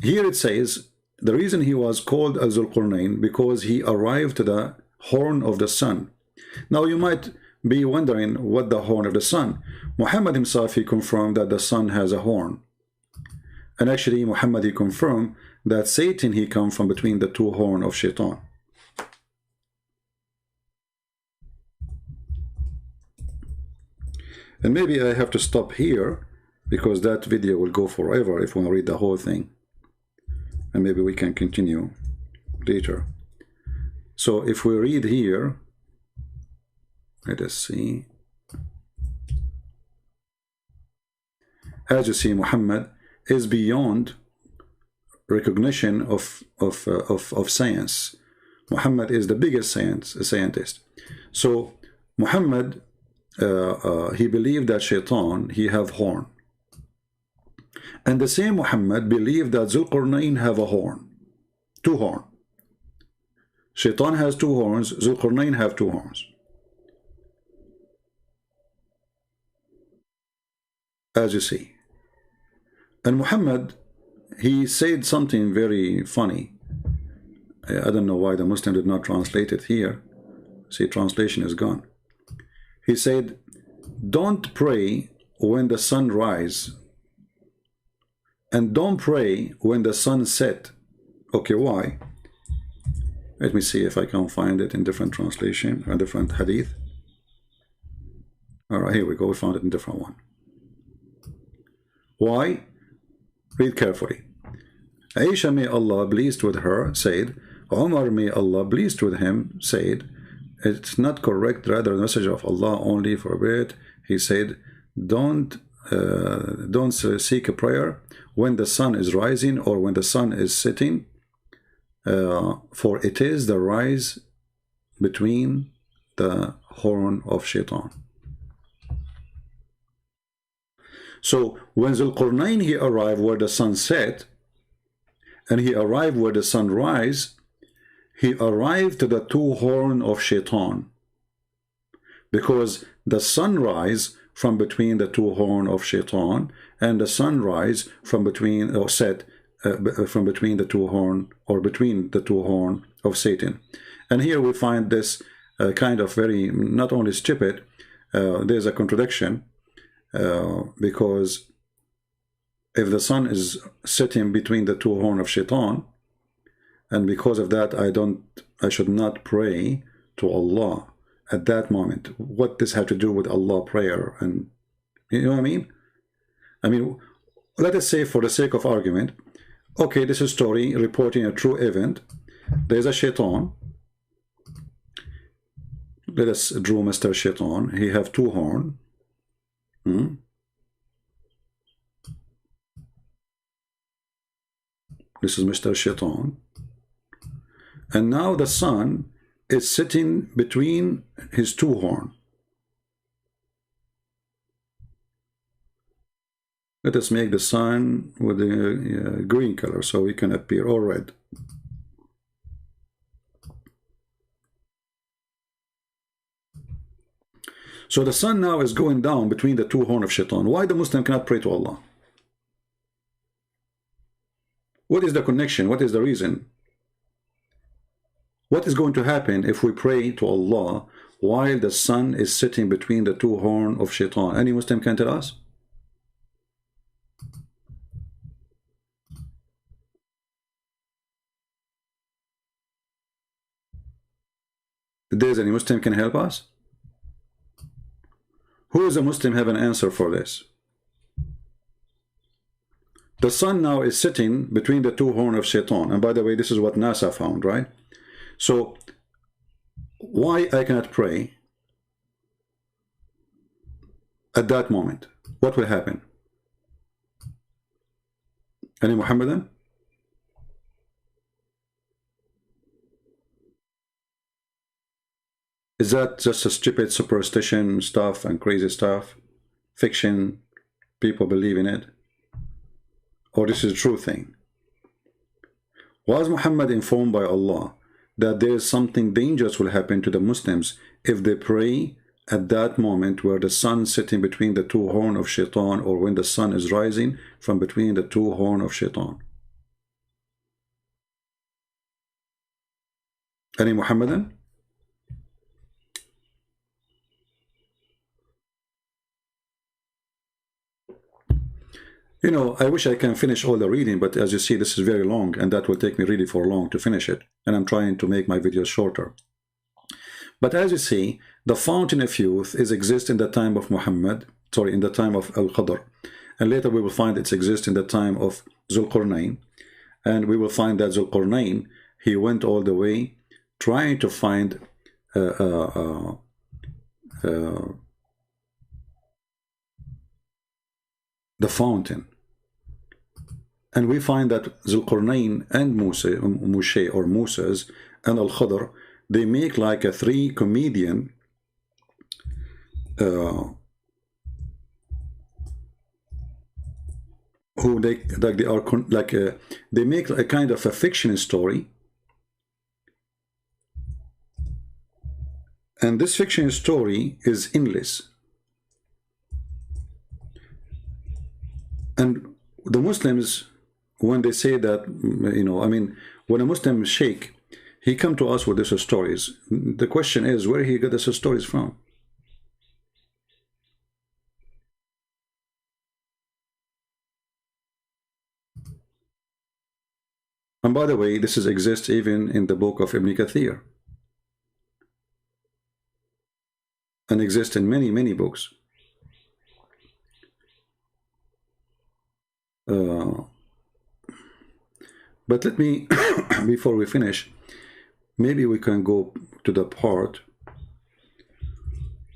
Here it says the reason he was called Zulqarnain, because he arrived to the horn of the sun. Now you might be wondering what the horn of the sun. Muhammad himself, he confirmed that the sun has a horn. And actually Muhammad, he confirmed that Satan, he come from between the two horns of Shaitan. And maybe I have to stop here, because that video will go forever if we want to read the whole thing. And maybe we can continue later. So if we read here, let us see. As you see, Muhammad is beyond recognition of science. Muhammad is the biggest scientist. So Muhammad, he believed that Shaitan, he have horn. And the same Muhammad believed that Zulqarnain have a horn, two horn. Shaitan has two horns, Zulqarnain have two horns. As you see. And Muhammad, he said something very funny. I don't know why the Muslim did not translate it here. See, translation is gone. He said, don't pray when the sun rises, and don't pray when the sun set. Okay, why? Let me see if I can find it in different translation, or different hadith. All right, here we go. We found it in different one. Why? Read carefully. Aisha, may Allah pleased with her, said, Umar, may Allah pleased with him, said, it's not correct, rather the message of Allah only forbid. He said, don't seek a prayer when the sun is rising or when the sun is setting, for it is the rise between the horn of Shaitan. So when Zulqarnain, he arrived where the sun set, and he arrived where the sun rise, he arrived to the two horn of Shaitan, because the sunrise from between the two horn of Shaitan, and the sunrise from between, or set from between the two horn, or between the two horn of Satan. And here we find this kind of very, not only stupid, there's a contradiction, because if the sun is setting between the two horn of Shaitan, and because of that I should not pray to Allah at that moment. What this have to do with Allah prayer? And you know what I mean? I mean, let us say, for the sake of argument, okay, this is a story reporting a true event. There's a Shaitan. Let us draw Mr. Shaitan. He have two horn. This is Mr. Shaitan. And now the sun is sitting between his two horn. Let us make the sun with the green color so it can appear, or red. So the sun now is going down between the two horn of Shaitan. Why the Muslim cannot pray to Allah? What is the connection? What is the reason? What is going to happen if we pray to Allah while the sun is sitting between the two horn of Shaitan? Any Muslim can tell us? There's any Muslim can help us? Who is a Muslim have an answer for this? The sun now is sitting between the two horn of Shaitan. And by the way, this is what NASA found, right? So why I cannot pray at that moment? What will happen? Any Muhammadan? Is that just a stupid superstition stuff and crazy stuff? Fiction? People believe in it? Or this is a true thing? Was Muhammad informed by Allah that there is something dangerous will happen to the Muslims if they pray at that moment where the sun is sitting between the two horn of Shaitan, or when the sun is rising from between the two horn of Shaitan? Any Muhammadan? You know, I wish I can finish all the reading, but as you see, this is very long, and that will take me really for long to finish it. And I'm trying to make my videos shorter. But as you see, the fountain of youth exists in the time of Muhammad, sorry, in the time of Al-Qadr. And later we will find it exists in the time of Zulqarnain. And we will find that Zulqarnain, he went all the way trying to find the fountain. And we find that Zulqarnain and Moshe and Al-Khadr, they make like a three comedian who they are like they make a kind of a fiction story, and this fiction story is endless. And the Muslims, when they say that, you know, I mean, when a Muslim sheikh, he come to us with these stories, the question is where he got these stories from. And by the way, this exists even in the book of Ibn Kathir, and exists in many books. But let me, before we finish, maybe we can go to the part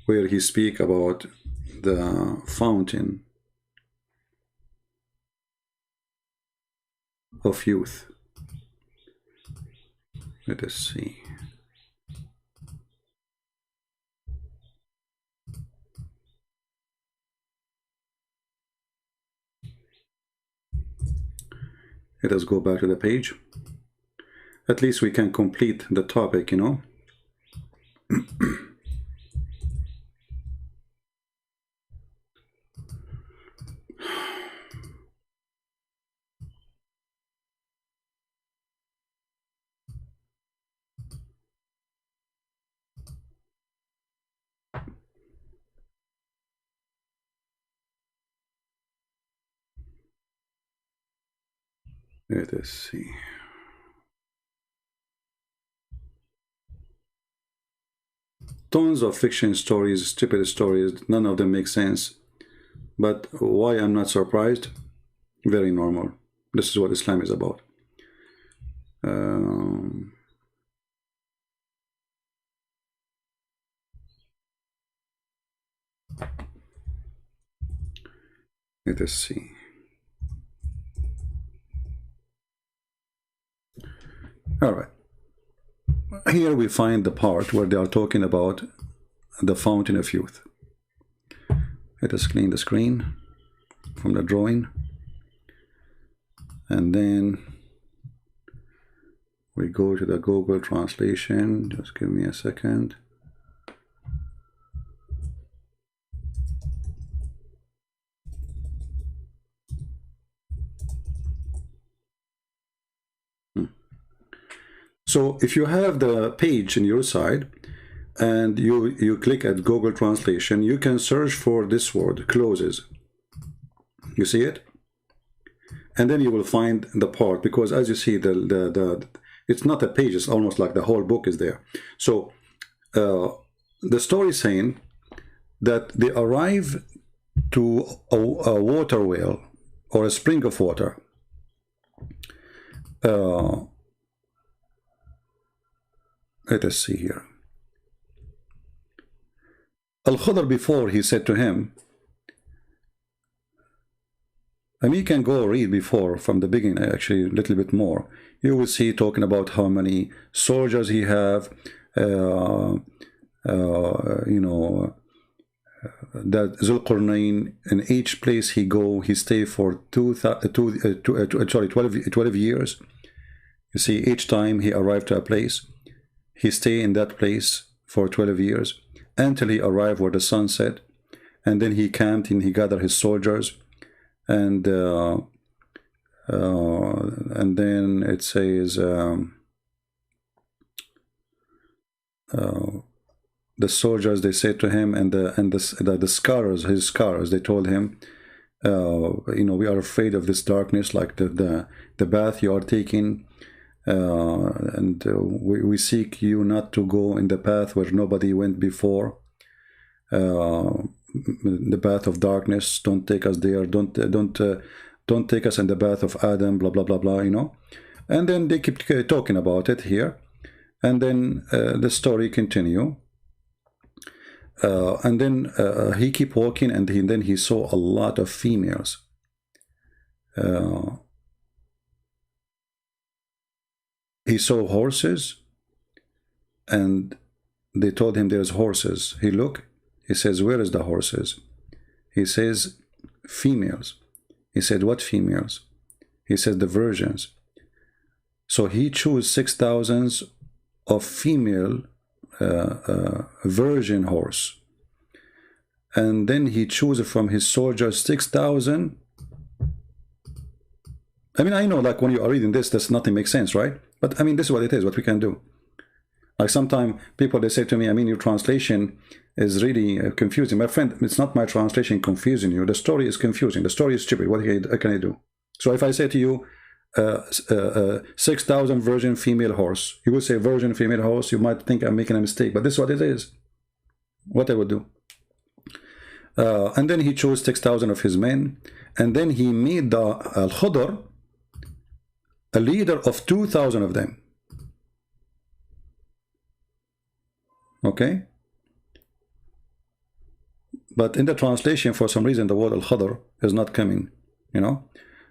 where he speak about the fountain of youth. Let us see. Let us go back to the page. At least we can complete the topic, you know. Let us see. Tons of fiction stories, stupid stories, none of them make sense. But why I'm not surprised? Very normal. This is what Islam is about. Let us see. All right. Here we find the part where they are talking about the fountain of youth. Let us clean the screen from the drawing. And then we go to the Google translation. Just give me a second. So if you have the page on your side and you click at Google translation, you can search for this word, clauses. You see it? And then you will find the part, because as you see, it's not a page, it's almost like the whole book is there. So the story is saying that they arrive to a water well or a spring of water. Let us see here. Al-Khudr, before he said to him, and you can go read before from the beginning, actually a little bit more. You will see talking about how many soldiers he have, you know, that qarnain, in each place he go, he stay for 12 years. You see, each time he arrived to a place, he stay in that place for 12 years until he arrived where the sun set, and then he camped and he gathered his soldiers, and then it says the soldiers, they said to him, and the scholars, his scholars, they told him, you know, we are afraid of this darkness, like the bath you are taking. And we seek you not to go in the path where nobody went before, the path of darkness. Don't take us there. Don't take us in the path of Adam. Blah blah blah blah. You know. And then they keep talking about it here, and then the story continue. And then he keep walking, and then he saw a lot of females. He saw horses, and they told him there's horses. He looked, He says, where is the horses? He says, females. He said, what females? He said, the virgins. So he chose 6,000 of female virgin horse. And then he chose from his soldiers 6,000. I mean, I know, like, when you are reading this, nothing makes sense, right? But I mean, this is what it is, what we can do. Like, sometimes people, they say to me, I mean, your translation is really confusing. My friend, it's not my translation confusing you. The story is confusing. The story is stupid. What can I do? So if I say to you, 6,000 virgin female horse, you will say virgin female horse. You might think I'm making a mistake, but this is what it is. What I would do. And then he chose 6,000 of his men. And then he made the Al-Khudr a leader of 2,000 of them. Okay? But in the translation, for some reason, the word Al-Khudr is not coming, you know?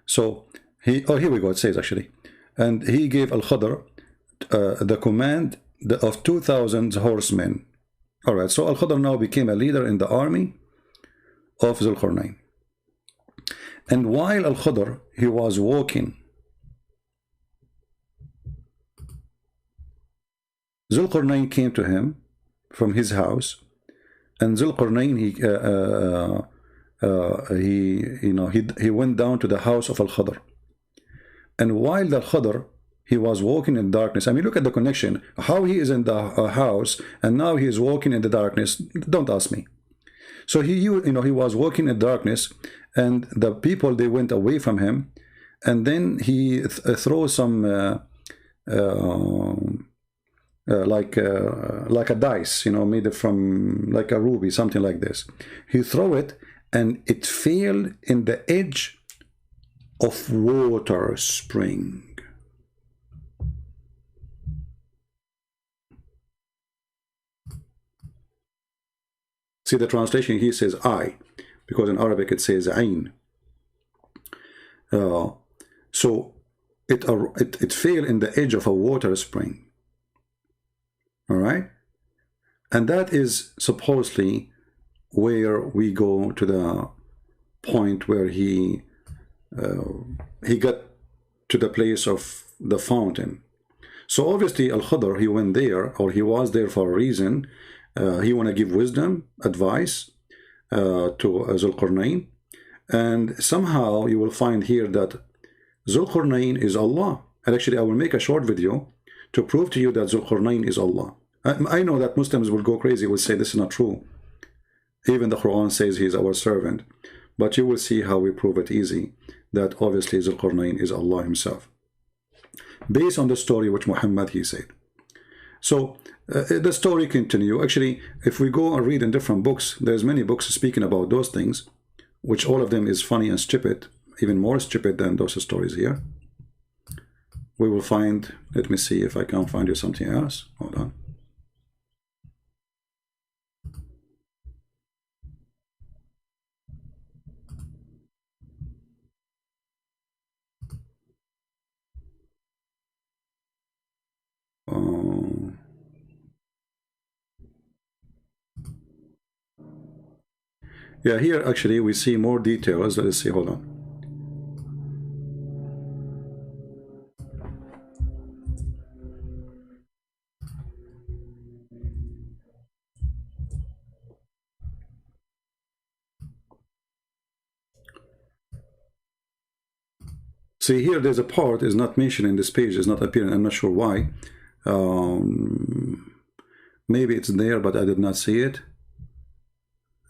So, oh, here we go, it says actually. And he gave Al-Khudr the command of 2,000 horsemen. All right, so Al-Khudr now became a leader in the army of Zulqarnain. And while Al-Khudr, he was walking, Zulqarnain came to him from his house, and Zulqarnain, he went down to the house of Al-Khudr. And while the Khudr, he was walking in darkness. I mean, look at the connection. How he is in the house, and now he is walking in the darkness. Don't ask me. So he was walking in darkness, and the people, they went away from him, and then he threw some like a dice, made from like a ruby, something like this. He threw it, and it fell in the edge of water spring. See, the translation here says I, because in Arabic it says ain. So it fell in the edge of a water spring. All right, and that is supposedly where we go to the point where he got to the place of the fountain. So obviously Al-Khudr, he went there, or he was there for a reason. He want to give wisdom, advice to Zulqarnain, and somehow you will find here that Zulqarnain is Allah. And actually I will make a short video to prove to you that Zulqarnain is Allah. I know that Muslims will go crazy, will say this is not true. Even the Quran says he is our servant. But you will see how we prove it easy, that obviously Zulqarnain is Allah himself, based on the story which Muhammad, he said. So the story continue. Actually, if we go and read in different books, there's many books speaking about those things, which all of them is funny and stupid, even more stupid than those stories here. We will find, let me see if I can find you something else. Hold on. Yeah, here actually we see more details. Let's see, hold on. See, here there's a part is not mentioned in this page, is not appearing. I'm not sure why. Maybe it's there, but I did not see it.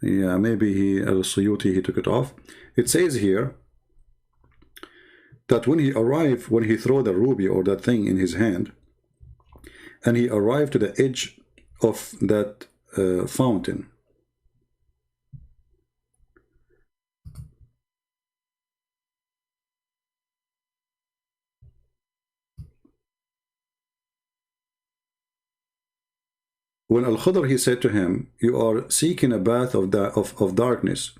Yeah, maybe Al-Suyuti, he took it off. It says here that when he arrived, when he threw the ruby or that thing in his hand, and he arrived to the edge of that fountain, when Al-Khudr, he said to him, you are seeking a bath of darkness,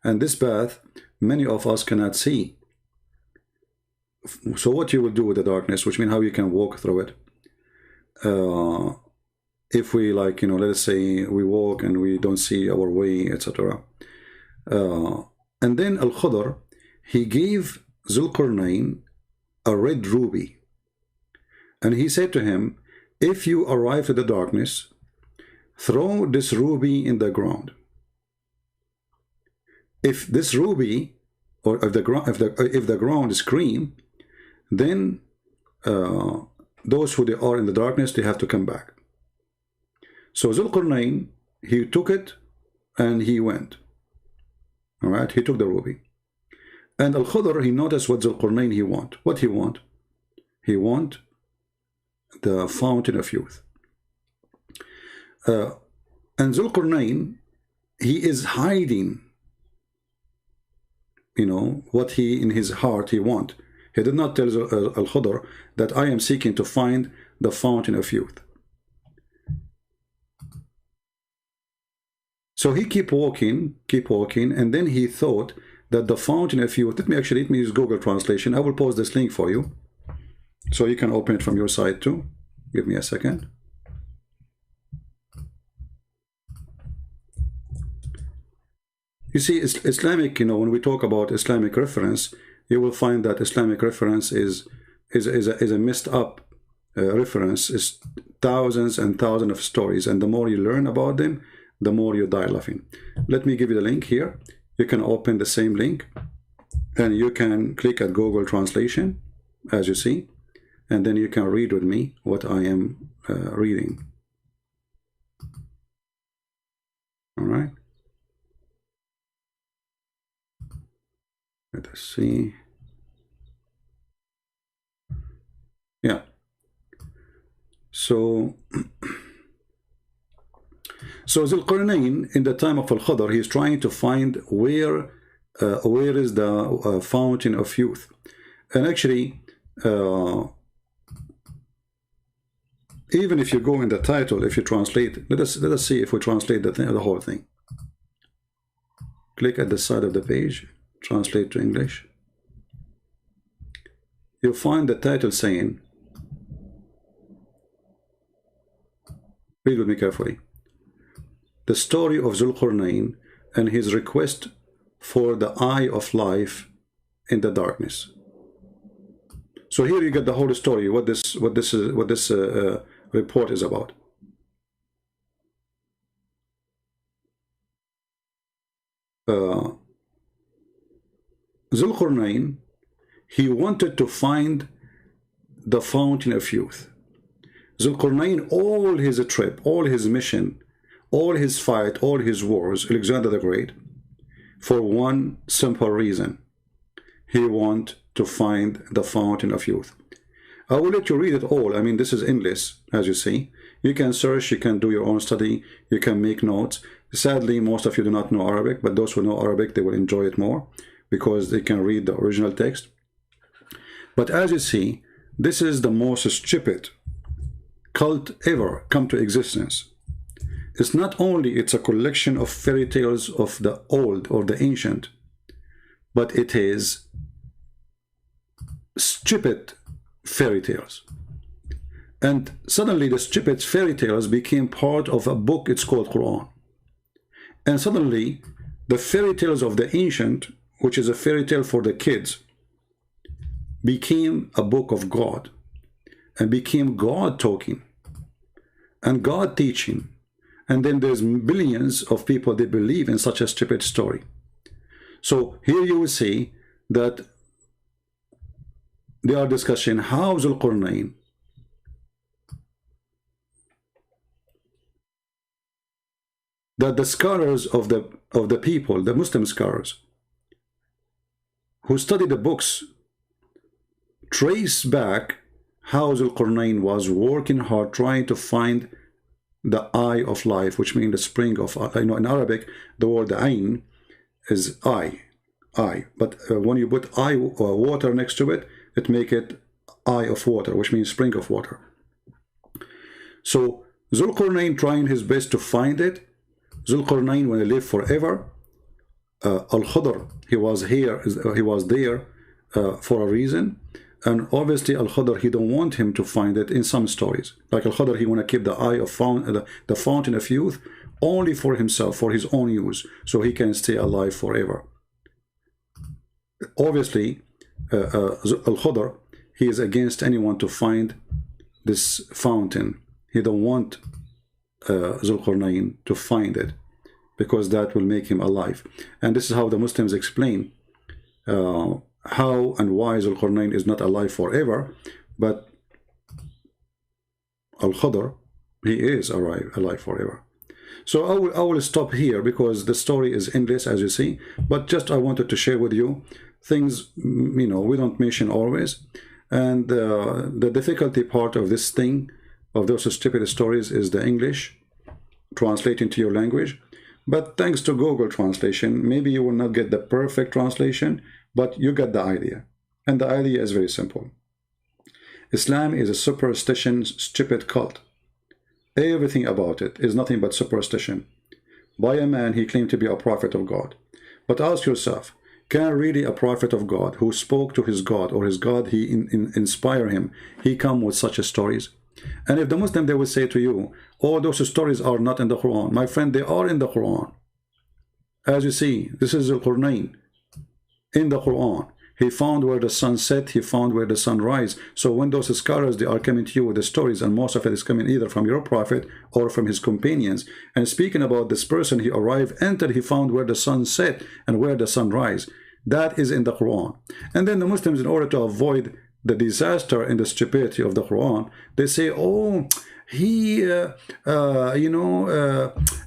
and this bath many of us cannot see. So what you will do with the darkness, which means how you can walk through it. if we, like, you know, let us say we walk and we don't see our way, etc. And then Al-Khudr, he gave Zulqarnain a red ruby. And he said to him, if you arrive to the darkness, throw this ruby in the ground. If this ruby, or if the ground is green, then those who they are in the darkness, they have to come back. So Zulqarnain, he took it and he went. All right, he took the ruby. And Al-Khudr, he noticed what Zulqarnain he want. What he want? He want the fountain of youth. And Zulqarnain, he is hiding, you know, what he in his heart he want. He did not tell Al-Khudr that I am seeking to find the fountain of youth. So he keep walking, and then he thought that the fountain of youth, let me use Google Translation. I will post this link for you, so you can open it from your side too. Give me a second. You see, Islamic, you know, when we talk about Islamic reference, you will find that Islamic reference is a messed up reference. It's thousands and thousands of stories, and the more you learn about them, the more you die laughing. Let me give you the link here. You can open the same link, and you can click at Google Translation, as you see, and then you can read with me what I am reading. All right. Let us see. Yeah. So Zulqarnain, in the time of Al-Khudr, he is trying to find where is the fountain of youth. And actually, even if you go in the title, if you translate, let us see if we translate the whole thing. Click at the side of the page, translate to English. You'll find the title saying, read with me carefully, the story of Zulqarnain and his request for the eye of life in the darkness. So here you get the whole story, what this report is about. Zulqarnain, he wanted to find the fountain of youth. Zulqarnain, all his trip, all his mission, all his fight, all his wars, Alexander the Great, for one simple reason. He wanted to find the fountain of youth. I will let you read it all. I mean, this is endless, as you see. You can search, you can do your own study, you can make notes. Sadly, most of you do not know Arabic, but those who know Arabic, they will enjoy it more because they can read the original text. But as you see, this is the most stupid cult ever come to existence. It's not only it's a collection of fairy tales of the old or the ancient, but it is stupid fairy tales. And suddenly the stupid fairy tales became part of a book, it's called Quran. And suddenly the fairy tales of the ancient, which is a fairy tale for the kids, became a book of God, and became God talking and God teaching. And then there's billions of people, they believe in such a stupid story. So here you will see that they are discussing how Zulqarnain that the scholars of the people, the Muslim scholars who study the books, trace back how Zulqarnain was working hard trying to find the eye of life, which means the spring of, I know in Arabic the word ayn is eye, but when you put eye water next to it, it make it eye of water, which means spring of water. So Zulqarnain trying his best to find it. Zulqarnain, when he lived forever, Al-Khudr, he was there for a reason. And obviously Al-Khadr, he don't want him to find it in some stories. Like Al-Khadr, he want to keep the eye of the fountain of youth only for himself, for his own use, so he can stay alive forever. Obviously, Al-Khadr, he is against anyone to find this fountain. He don't want Zulqarnain to find it, because that will make him alive. And this is how the Muslims explain how and why Zulqarnain is not alive forever, but Al-Khadr, he is alive forever. So I will stop here, because the story is endless, as you see, but just I wanted to share with you things, you know, we don't mention always. And the difficulty part of this thing, of those stupid stories, is the English translating to your language. But thanks to Google translation, maybe you will not get the perfect translation, but you get the idea. And the idea is very simple. Islam is a superstition, stupid cult. Everything about it is nothing but superstition. By a man, he claimed to be a prophet of God. But ask yourself, can really a prophet of God, who spoke to his God, or his God, he inspire him, he come with such stories? And if the Muslim, they will say to you, oh, those stories are not in the Quran. My friend, they are in the Quran. As you see, this is Al-Qarnain in the Quran. He found where the sun set, he found where the sun rise. So when those scholars, they are coming to you with the stories, and most of it is coming either from your prophet or from his companions, and speaking about this person, he arrived, entered, he found where the sun set and where the sun rise. That is in the Quran. And then the Muslims, in order to avoid the disaster and the stupidity of the Quran, they say, oh, he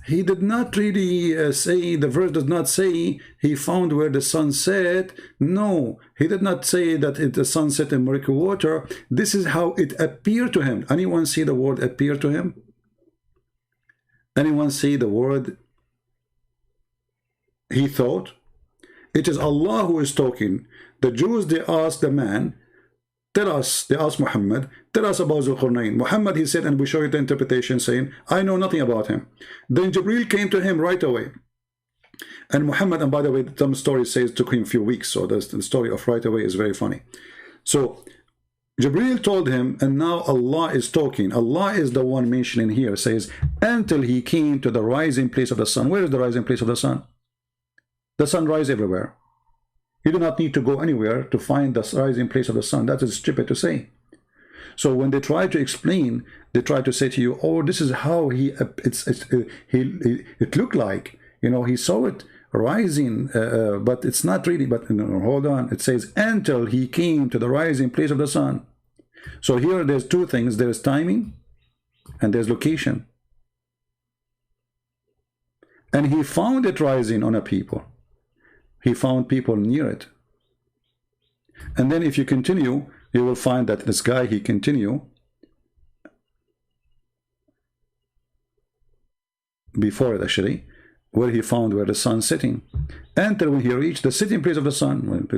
he did not really say, the verse does not say he found where the sun set. No, he did not say that the sun set in murky water. This is how it appeared to him. Anyone see the word appear to him? Anyone see the word he thought? It is Allah who is talking. The Jews, they asked the man, tell us, they asked Muhammad, tell us about Zulqarnain. Muhammad, he said, and we show you the interpretation, saying, I know nothing about him. Then Jibreel came to him right away. And Muhammad, and by the way, some story says it took him a few weeks, so the story of right away is very funny. So Jibreel told him, and now Allah is talking. Allah is the one mentioning here, says, until he came to the rising place of the sun. Where is the rising place of the sun? The sun rises everywhere. You do not need to go anywhere to find the rising place of the sun. That is stupid to say. So when they try to explain, they try to say to you, oh, this is how it looked like. You know, he saw it rising, but it's not really. But no, hold on. It says, until he came to the rising place of the sun. So here there's two things. There's timing and there's location. And he found it rising on a people. He found people near it. And then if you continue, you will find that this guy, he continue before it actually, where he found where the sun setting. Until when he reached the sitting place of the sun,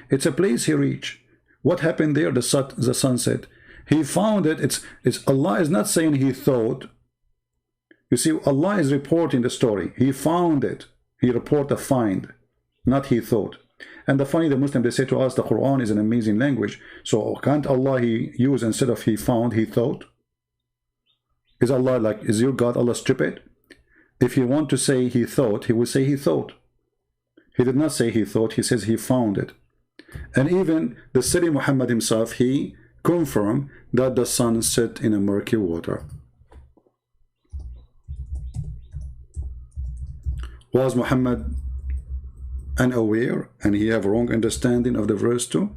it's a place he reached. What happened there? The sunset. He found it. It's Allah is not saying he thought. You see, Allah is reporting the story. He found it. He reported a find. Not he thought. And the funny, the Muslim, they say to us, the Quran is an amazing language. So can't Allah he use, instead of he found, he thought? Is Allah like, is your God Allah stupid? If he want to say he thought, he will say he thought. He did not say he thought, he says he found it. And even the Sayyid Muhammad himself, he confirmed that the sun set in a murky water. Was Muhammad unaware, and he have wrong understanding of the verse too?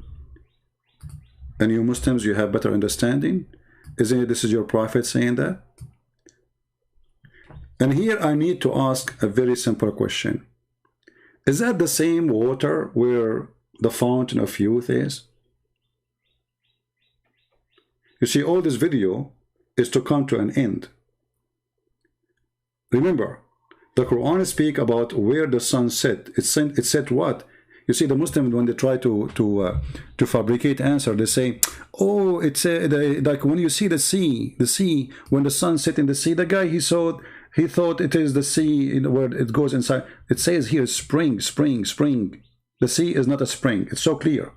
And you Muslims, you have better understanding? Isn't it this is your prophet saying that? And here I need to ask a very simple question. Is that the same water where the fountain of youth is? You see, all this video is to come to an end. Remember, the Quran speaks about where the sun set. It said what? You see, the Muslims, when they try to fabricate answer, they say, oh, it's like when you see the sea, when the sun set in the sea, the guy he thought it is the sea where it goes inside. It says here spring, spring, spring. The sea is not a spring. It's so clear.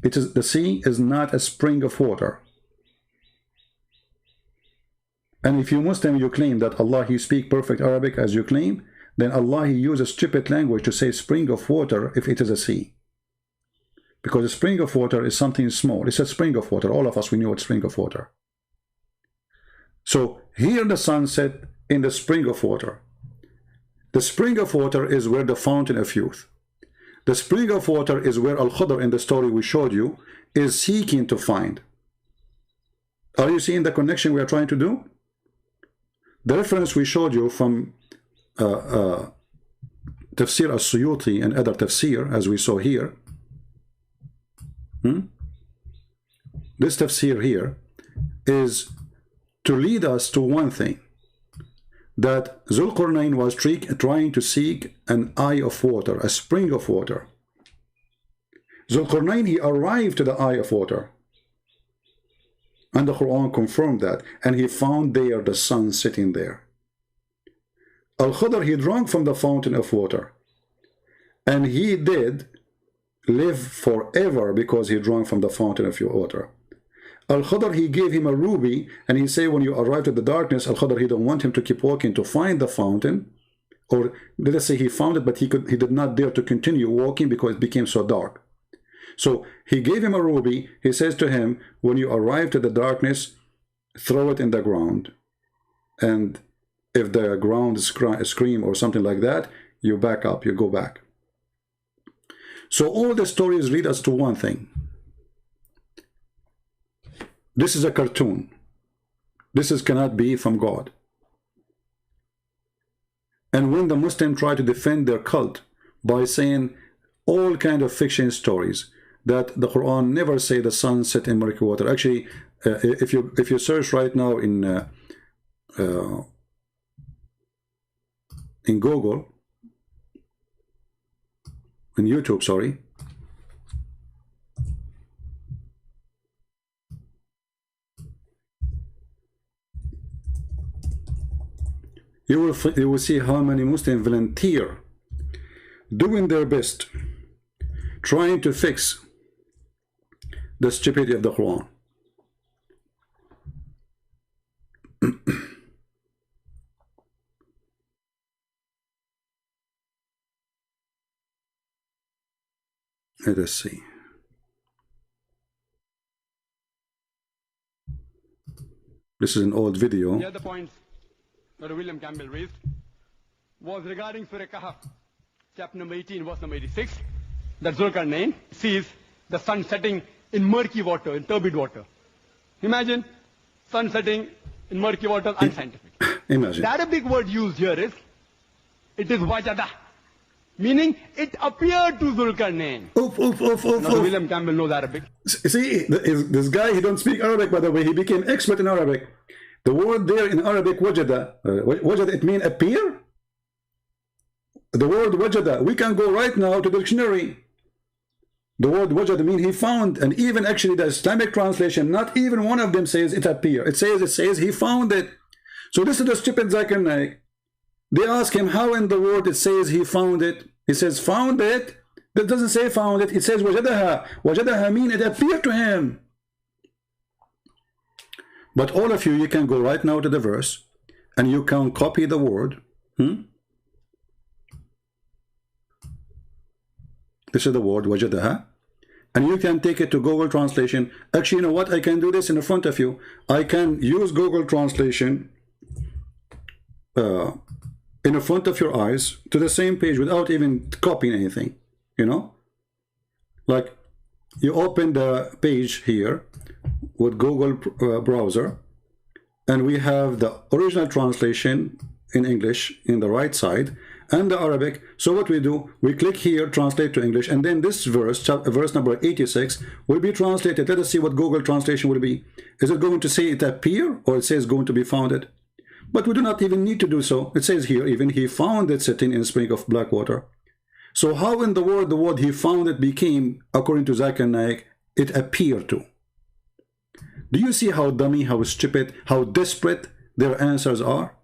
It is, the sea is not a spring of water. And if you Muslim, you claim that Allah, He speak perfect Arabic as you claim, then Allah, He uses stupid language to say spring of water if it is a sea. Because a spring of water is something small. It's a spring of water. All of us, we know it's spring of water. So here the sun set in the spring of water. The spring of water is where the fountain of youth. The spring of water is where Al-Khidr in the story we showed you is seeking to find. Are you seeing the connection we are trying to do? The reference we showed you from Tafsir al-Suyuti and other tafsir, as we saw here. This tafsir here is to lead us to one thing, that Zulqarnain was trying to seek an eye of water, a spring of water. Zulqarnain, he arrived to the eye of water. And the Quran confirmed that. And he found there the sun sitting there. Al-Khidr, he drank from the fountain of water. And he did live forever because he drank from the fountain of water. Al-Khidr, he gave him a ruby, and he said when you arrive at the darkness, Al-Khidr, he don't want him to keep walking to find the fountain. Or let us say he found it, but he did not dare to continue walking because it became so dark. So he gave him a ruby. He says to him, when you arrive to the darkness, throw it in the ground. And if the ground scream or something like that, you back up, you go back. So all the stories lead us to one thing. This is a cartoon. This cannot be from God. And when the Muslims try to defend their cult by saying all kind of fiction stories, that the Quran never say the sun set in murky water. Actually, if you search right now in Google, in YouTube, sorry, you will see how many Muslims volunteer doing their best trying to fix the stupidity of the Quran. Let us see. This is an old video. The other points that William Campbell raised was regarding Surah Kahf, chapter number 18, verse number 86, that Zulqarnain sees the sun setting in murky water, in turbid water. Imagine sun setting in murky water, unscientific. Imagine. The Arabic word used here is, it is wajada, meaning it appeared to Zulqarnain. William Campbell knows Arabic. See, this guy, he don't speak Arabic, by the way. He became expert in Arabic. The word there in Arabic, wajada, wajada, it means appear. The word wajada, we can go right now to the dictionary. The word wajada means he found, and even actually the Islamic translation, not even one of them says it appear. It says he found it. So this is the stupid Zakir Naik. They ask him how in the word it says he found it. He says found it. That doesn't say found it. It says wajadaha. Wajadaha means it appeared to him. But all of you, you can go right now to the verse and you can copy the word. This is the word wajadaha. And you can take it to Google Translation. Actually, you know what? I can do this in front of you. I can use Google Translation in front of your eyes to the same page without even copying anything. You know? Like, you open the page here with Google browser, and we have the original translation in English in the right side, and the Arabic. So what we do, we click here, translate to English, and then this verse, verse number 86, will be translated. Let us see what Google translation will be. Is it going to say it appear, or it says going to be founded? But we do not even need to do so. It says here, even he found it sitting in a spring of black water. So how in the word he found it became, according to Zakir Naik, it appeared to? Do you see how dummy, how stupid, how desperate their answers are?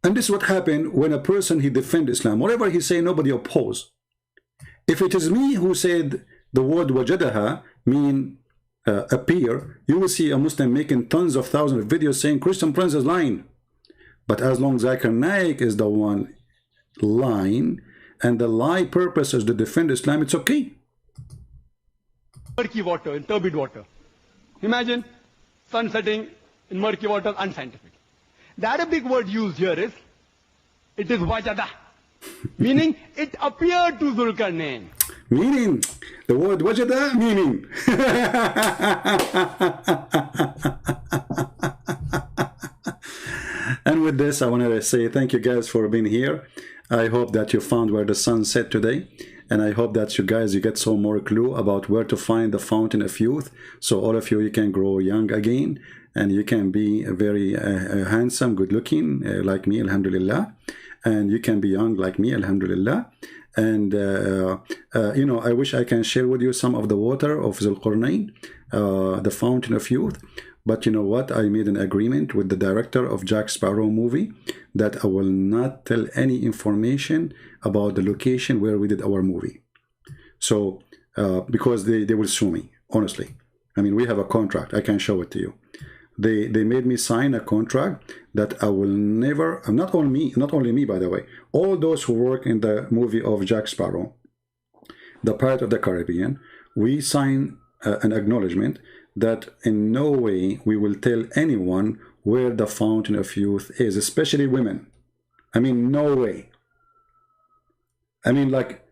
And this is what happened when a person, he defends Islam. Whatever he say, nobody oppose. If it is me who said the word wajadaha mean appear, you will see a Muslim making tons of thousands of videos saying Christian Prince is lying. But as long as qarnain is the one lying, and the lie purpose is to defend Islam, it's okay. Murky water, in turbid water. Imagine sun setting in murky water, unscientific. The Arabic word used here is, it is wajada, meaning it appeared to Zulkarnain. Meaning, the word wajada, meaning. And with this, I want to say thank you guys for being here. I hope that you found where the sun set today. And I hope that you get some more clue about where to find the fountain of youth. So all of you, you can grow young again. And you can be very handsome, good looking, like me, alhamdulillah. And you can be young like me, alhamdulillah. And, you know, I wish I can share with you some of the water of qarnain, the fountain of youth. But you know what? I made an agreement with the director of Jack Sparrow movie that I will not tell any information about the location where we did our movie. So, because they will sue me, honestly. I mean, we have a contract. I can show it to you. They made me sign a contract that I will never, not only me, by the way, all those who work in the movie of Jack Sparrow, the Pirate of the Caribbean, we sign an acknowledgement that in no way we will tell anyone where the fountain of youth is, especially women. I mean, no way. I mean, like,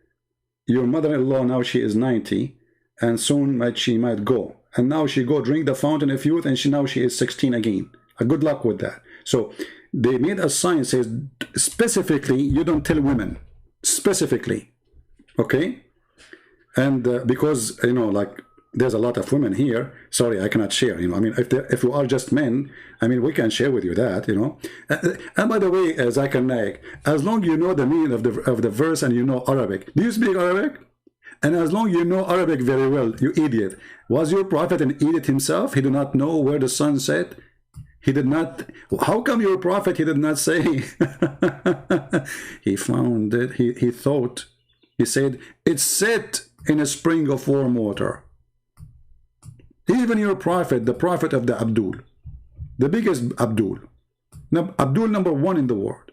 your mother-in-law now, she is 90, and soon she might go. And now she go drink the fountain of youth, and now she is 16 again. Good luck with that. So they made a sign that says, specifically, you don't tell women. Specifically. Okay? And because, you know, like, there's a lot of women here. Sorry, I cannot share. You know, I mean, if you are just men, I mean, we can share with you that. You know, and by the way, qarnain, as long as you know the meaning of the verse and you know Arabic. Do you speak Arabic? And as long as you know Arabic very well, you idiot. Was your prophet an idiot himself? He did not know where the sun set. He did not. How come your prophet? He did not say. He found it. He thought. He said it's set in a spring of warm water. Even your prophet, the prophet of the Abdul, the biggest Abdul, Abdul number 1 in the world.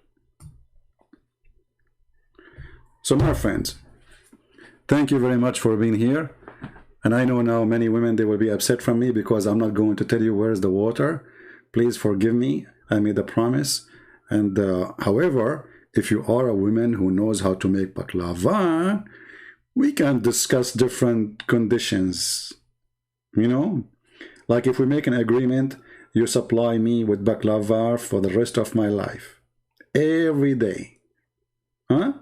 So my friends, thank you very much for being here. And I know now many women, they will be upset from me because I'm not going to tell you where's the water. Please forgive me. I made a promise. And however, if you are a woman who knows how to make baklava, we can discuss different conditions. You know, like if we make an agreement, you supply me with baklava for the rest of my life, every day, huh?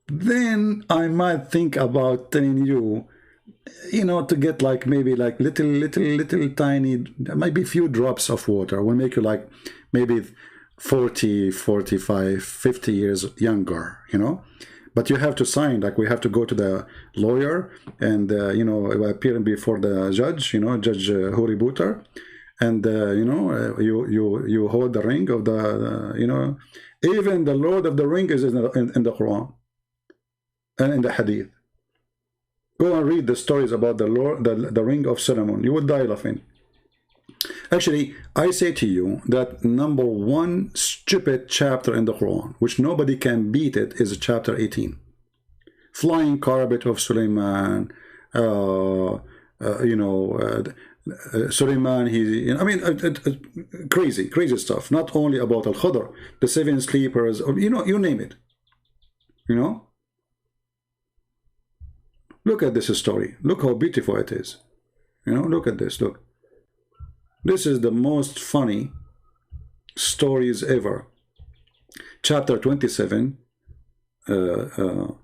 Then I might think about telling you, you know, to get like maybe like little tiny, maybe few drops of water will make you like maybe 40, 45, 50 years younger, you know. But you have to sign, like we have to go to the lawyer and, you know, appear before the judge, you know, Judge Hoributer. And, you know, you hold the ring of the, you know, even the Lord of the Ring is in the Quran and in the Hadith. Go and read the stories about the Lord, the Ring of Solomon. You would die laughing. Actually, I say to you that number 1 stupid chapter in the Quran, which nobody can beat it, is chapter 18. Flying carpet of Sulaiman, you know, Sulaiman, I mean, crazy stuff. Not only about Al-Khadr, the 7 sleepers, or, you know, you name it. You know? Look at this story. Look how beautiful it is. You know, look at this, look. This is the most funny stories ever. Chapter 27 and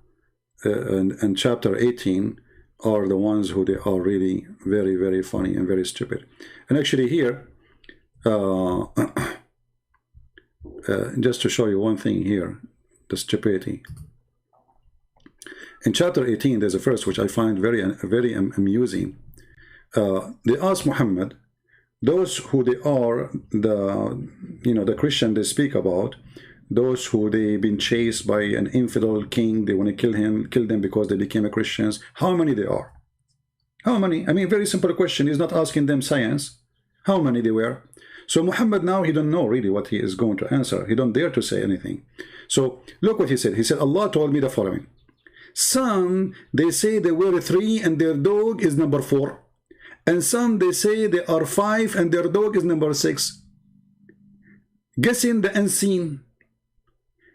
chapter 18 are the ones who they are really very, very funny and very stupid. And actually here, just to show you one thing here, the stupidity. In chapter 18, there's a verse which I find very amusing. They ask Muhammad, those who they are, the, you know, the Christian they speak about, those who they've been chased by an infidel king, they want to kill them because they became Christians. How many they are? How many? I mean, very simple question. He's not asking them science. How many they were? So Muhammad now, he don't know really what he is going to answer. He don't dare to say anything. So look what he said. He said, Allah told me the following. Some, they say they were 3 and their dog is number 4. And some, they say they are 5 and their dog is number 6. Guessing the unseen.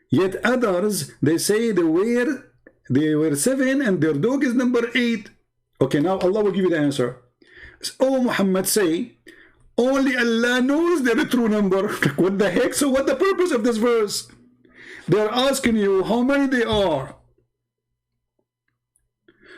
Yet others, they say they were 7 and their dog is number 8. Okay, now Allah will give you the answer. Oh, Muhammad, say, only Allah knows their true number. What the heck? So what the purpose of this verse? They're asking you how many they are.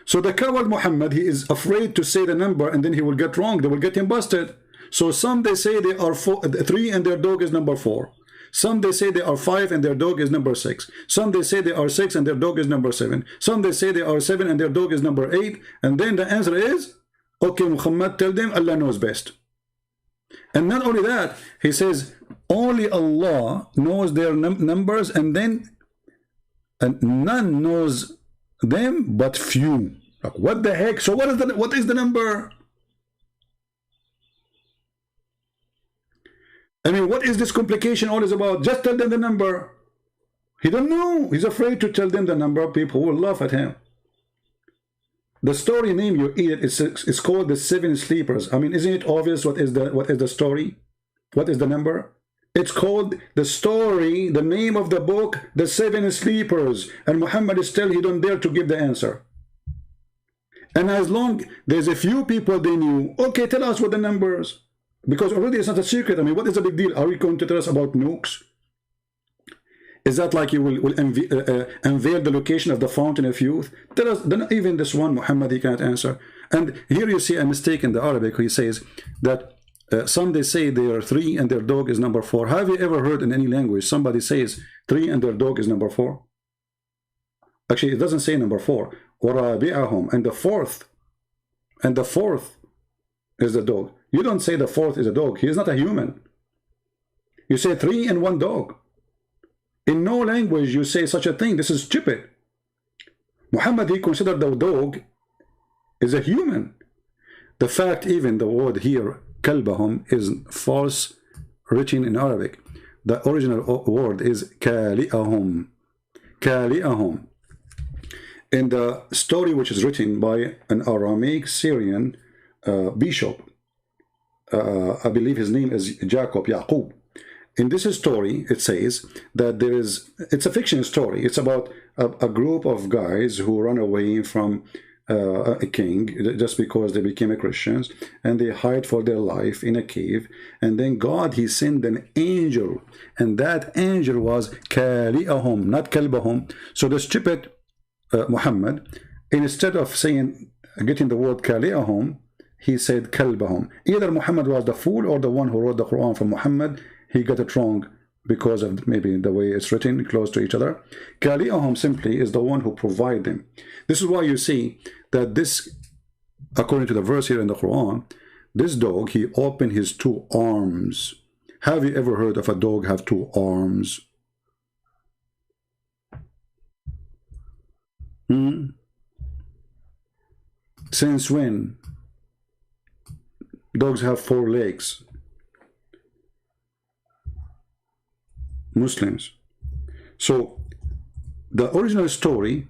So the coward Muhammad, he is afraid to say the number and then he will get wrong. They will get him busted. So some they say they are 3 and their dog is number 4. Some they say they are 5 and their dog is number 6. Some they say they are 6 and their dog is number 7. Some they say they are 7 and their dog is number 8. And then the answer is, okay, Muhammad, tell them Allah knows best. And not only that, he says, only Allah knows their numbers, and then none knows them but few. Like, what the heck? So what is the number? I mean, what is this complication all is about? Just tell them the number. He don't know. He's afraid to tell them the number. People will laugh at him. The story name you eat, it's called the 7 sleepers. I mean, isn't it obvious what is the story? What is the number? It's called the story, the name of the book, the 7 sleepers. And Muhammad is still, he don't dare to give the answer. And as long there's a few people they knew, okay, tell us what the numbers. Because already it's not a secret. I mean, what is the big deal? Are we going to tell us about nukes? Is that like you will unveil the location of the fountain of youth? Tell us. Then even this one, Muhammad, he cannot answer. And here you see a mistake in the Arabic. He says that some they say they are 3 and their dog is number 4. Have you ever heard in any language somebody says 3 and their dog is number 4? Actually, it doesn't say number 4. وَرَابِعَهُمْ, and the fourth is the dog. You don't say the 4th is a dog. He is not a human. You say 3 and 1 dog. In no language you say such a thing. This is stupid. Muhammad, he considered the dog is a human. The fact, even the word here, kalbahum, is false written in Arabic. The original word is kali'ahum. Kali'ahum. In the story which is written by an Aramaic Syrian bishop, I believe his name is Yaqub. In this story, it says that it's a fiction story. It's about a group of guys who run away from a king just because they became Christians, and they hide for their life in a cave. And then God, he sent an angel, and that angel was kali'ahum, not kalbahum. So the stupid Muhammad, instead of getting the word kali'ahum, he said kalbahum. Either Muhammad was the fool, or the one who wrote the Quran from Muhammad, he got it wrong because of maybe the way it's written close to each other. Kali'ahum simply is the one who provided them. This is why you see that this, according to the verse here in the Quran, this dog, he opened his 2 arms. Have you ever heard of a dog have 2 arms? Since when? Dogs have 4 legs. Muslims. So the original story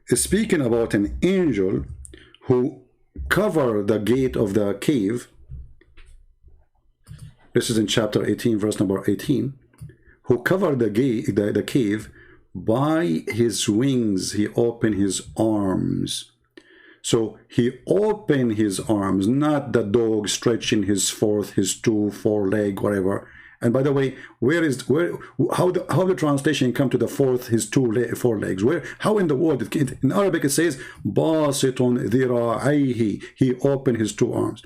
is speaking about an angel who covered the gate of the cave. This is in chapter 18, verse number 18. Who covered the cave by his wings. He opened his arms. So he opened his arms, not the dog stretching his 4 leg, whatever. And by the way, how the translation come to the 4th, his 4 legs? How in the world? In Arabic it says, "Basitun dhira'ayhi." He opened his 2 arms.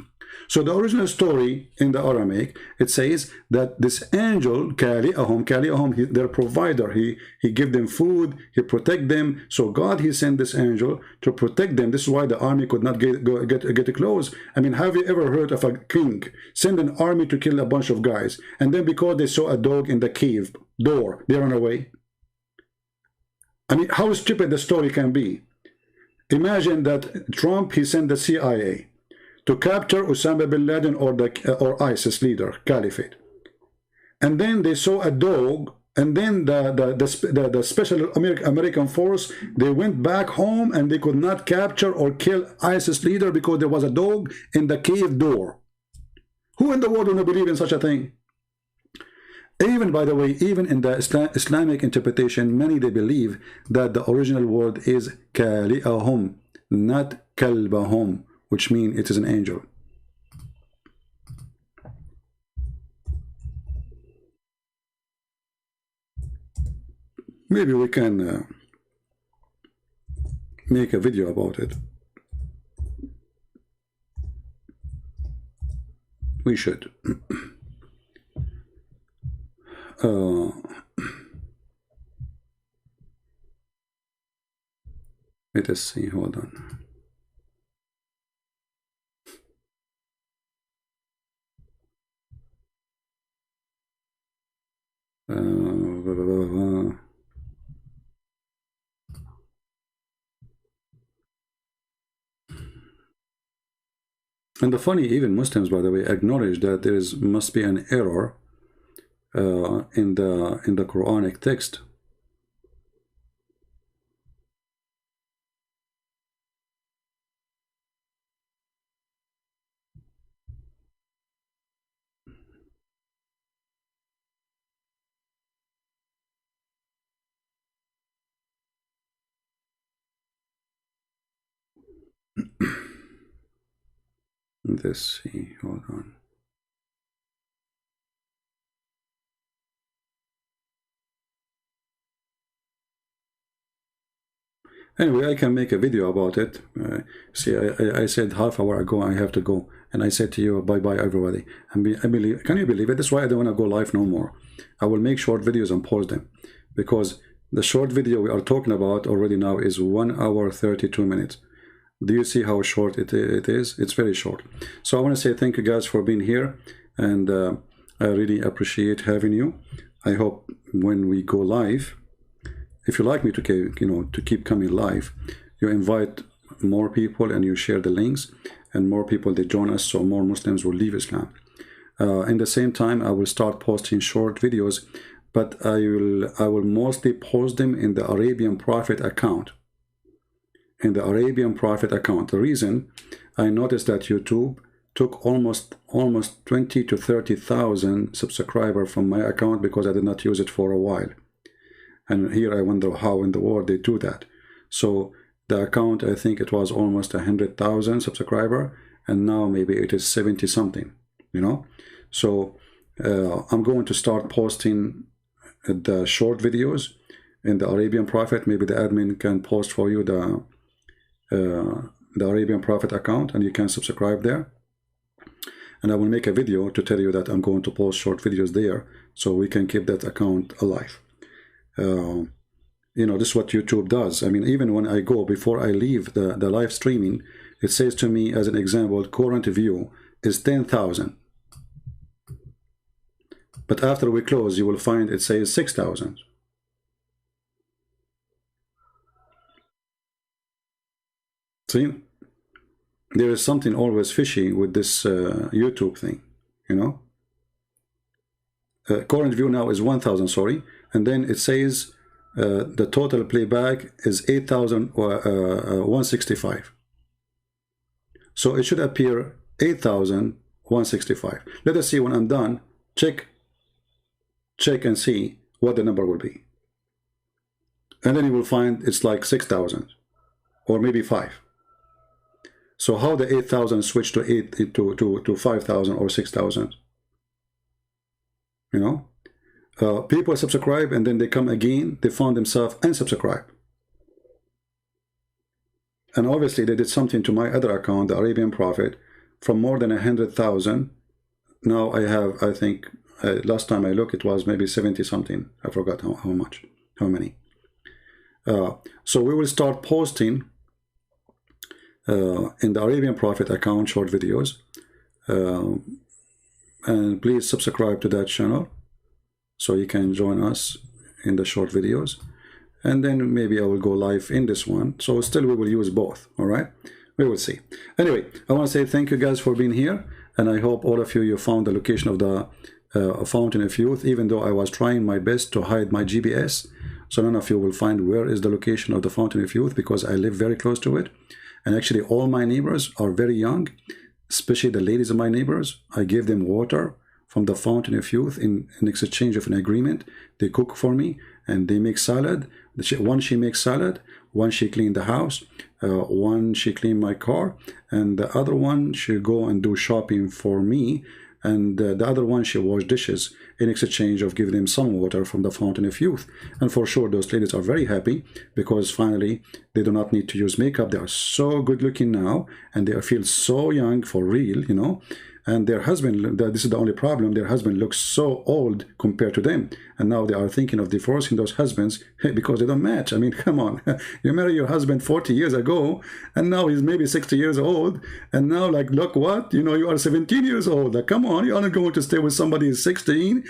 So the original story in the Aramaic, it says that this angel, Kali'ahum, their provider, he give them food, he protect them. So God, he sent this angel to protect them. This is why the army could not get close. I mean, have you ever heard of a king send an army to kill a bunch of guys, and then because they saw a dog in the cave door, they run away? I mean, how stupid the story can be. Imagine that Trump, he sent the CIA to capture Osama bin Laden or ISIS leader, Caliphate. And then they saw a dog, and then the special American force, they went back home and they could not capture or kill ISIS leader because there was a dog in the cave door. Who in the world would believe in such a thing? Even, by the way, even in the Islamic interpretation, many, they believe that the original word is Kali'ahum, not Kalbahum, which means it is an angel. Maybe we can make a video about it. We should. Let us see, hold on. And the funny, even Muslims, by the way, acknowledge that there must be an error in the Quranic text. Let's see, hold on. Anyway, I can make a video about it. See, I said half hour ago I have to go, and I said to you, bye-bye everybody. I believe, can you believe it? That's why I don't want to go live no more. I will make short videos and post them, because the short video we are talking about already now is 1 hour 32 minutes. Do you see how short it is? It's very short. So I want to say thank you guys for being here, and I really appreciate having you. I hope when we go live, if you like me to keep coming live, you invite more people and you share the links, and more people, they join us, so more Muslims will leave Islam. In the same time, I will start posting short videos, but I will mostly post them in the Arabian Prophet account. In the Arabian Prophet account. The reason, I noticed that YouTube took almost 20 to 30,000 subscribers from my account because I did not use it for a while. And here I wonder how in the world they do that. So the account, I think it was almost 100,000 subscribers, and now maybe it is 70 something, you know. So I'm going to start posting the short videos in the Arabian Prophet. Maybe the admin can post for you the Arabian Prophet account, and you can subscribe there. And I will make a video to tell you that I'm going to post short videos there, so we can keep that account alive. You know, this is what YouTube does. I mean, even when I go, before I leave the live streaming, it says to me, as an example, current view is 10,000. But after we close, you will find it says 6,000. See, there is something always fishy with this YouTube thing, you know. Current view now is 1,000, sorry, and then it says the total playback is 8,165. So it should appear 8,165. Let us see when I'm done. Check and see what the number will be, and then you will find it's like 6,000 or maybe 5. So how the 8,000 switch to 5,000 or 6,000? You know, people subscribe and then they come again. They found themselves unsubscribe, and obviously they did something to my other account, the Arabian Prophet, from more than 100,000. Now I have, I think, last time I looked, it was maybe 70 something. I forgot how many. So we will start posting in the Arabian Prophet account short videos. And please subscribe to that channel so you can join us in the short videos. And then maybe I will go live in this one. So still we will use both, all right? We will see. Anyway, I want to say thank you guys for being here. And I hope all of you found the location of the Fountain of Youth, even though I was trying my best to hide my GPS. So none of you will find where is the location of the Fountain of Youth, because I live very close to it. And actually all my neighbors are very young, especially the ladies of my neighbors. I give them water from the Fountain of Youth in exchange of an agreement. They cook for me and they make salad. One she makes salad, one she clean the house, one she clean my car, and the other one she go and do shopping for me, and the other one she wash dishes in exchange of giving them some water from the Fountain of Youth. And for sure those ladies are very happy, because finally they do not need to use makeup. They are so good looking now, and they feel so young for real, you know. And their husband, this is the only problem, their husband looks so old compared to them. And now they are thinking of divorcing those husbands because they don't match. I mean, come on. You marry your husband 40 years ago, and now he's maybe 60 years old. And now, like, look what? You know, you are 17 years old. Like, come on, you are not going to stay with somebody who's 16.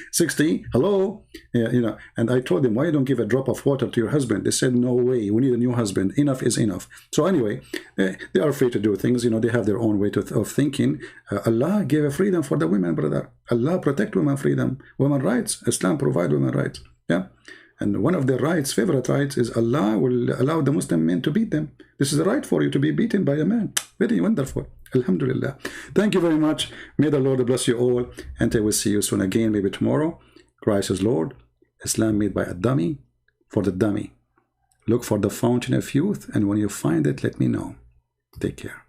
Hello? Yeah, you know, and I told them, why you don't give a drop of water to your husband? They said, no way. We need a new husband. Enough is enough. So anyway, they are free to do things. You know, they have their own way of thinking. Allah gave a freedom for the women, brother. Allah protect women freedom, women rights. Islam provide women rights. Yeah, and one of their rights, favorite rights, is Allah will allow the Muslim men to beat them. This is the right for you to be beaten by a man. Very wonderful. Alhamdulillah. Thank you very much. May the Lord bless you all, and I will see you soon again, maybe tomorrow. Christ is Lord. Islam made by a dummy for the dummy. Look for the Fountain of Youth, and when you find it, let me know. Take care.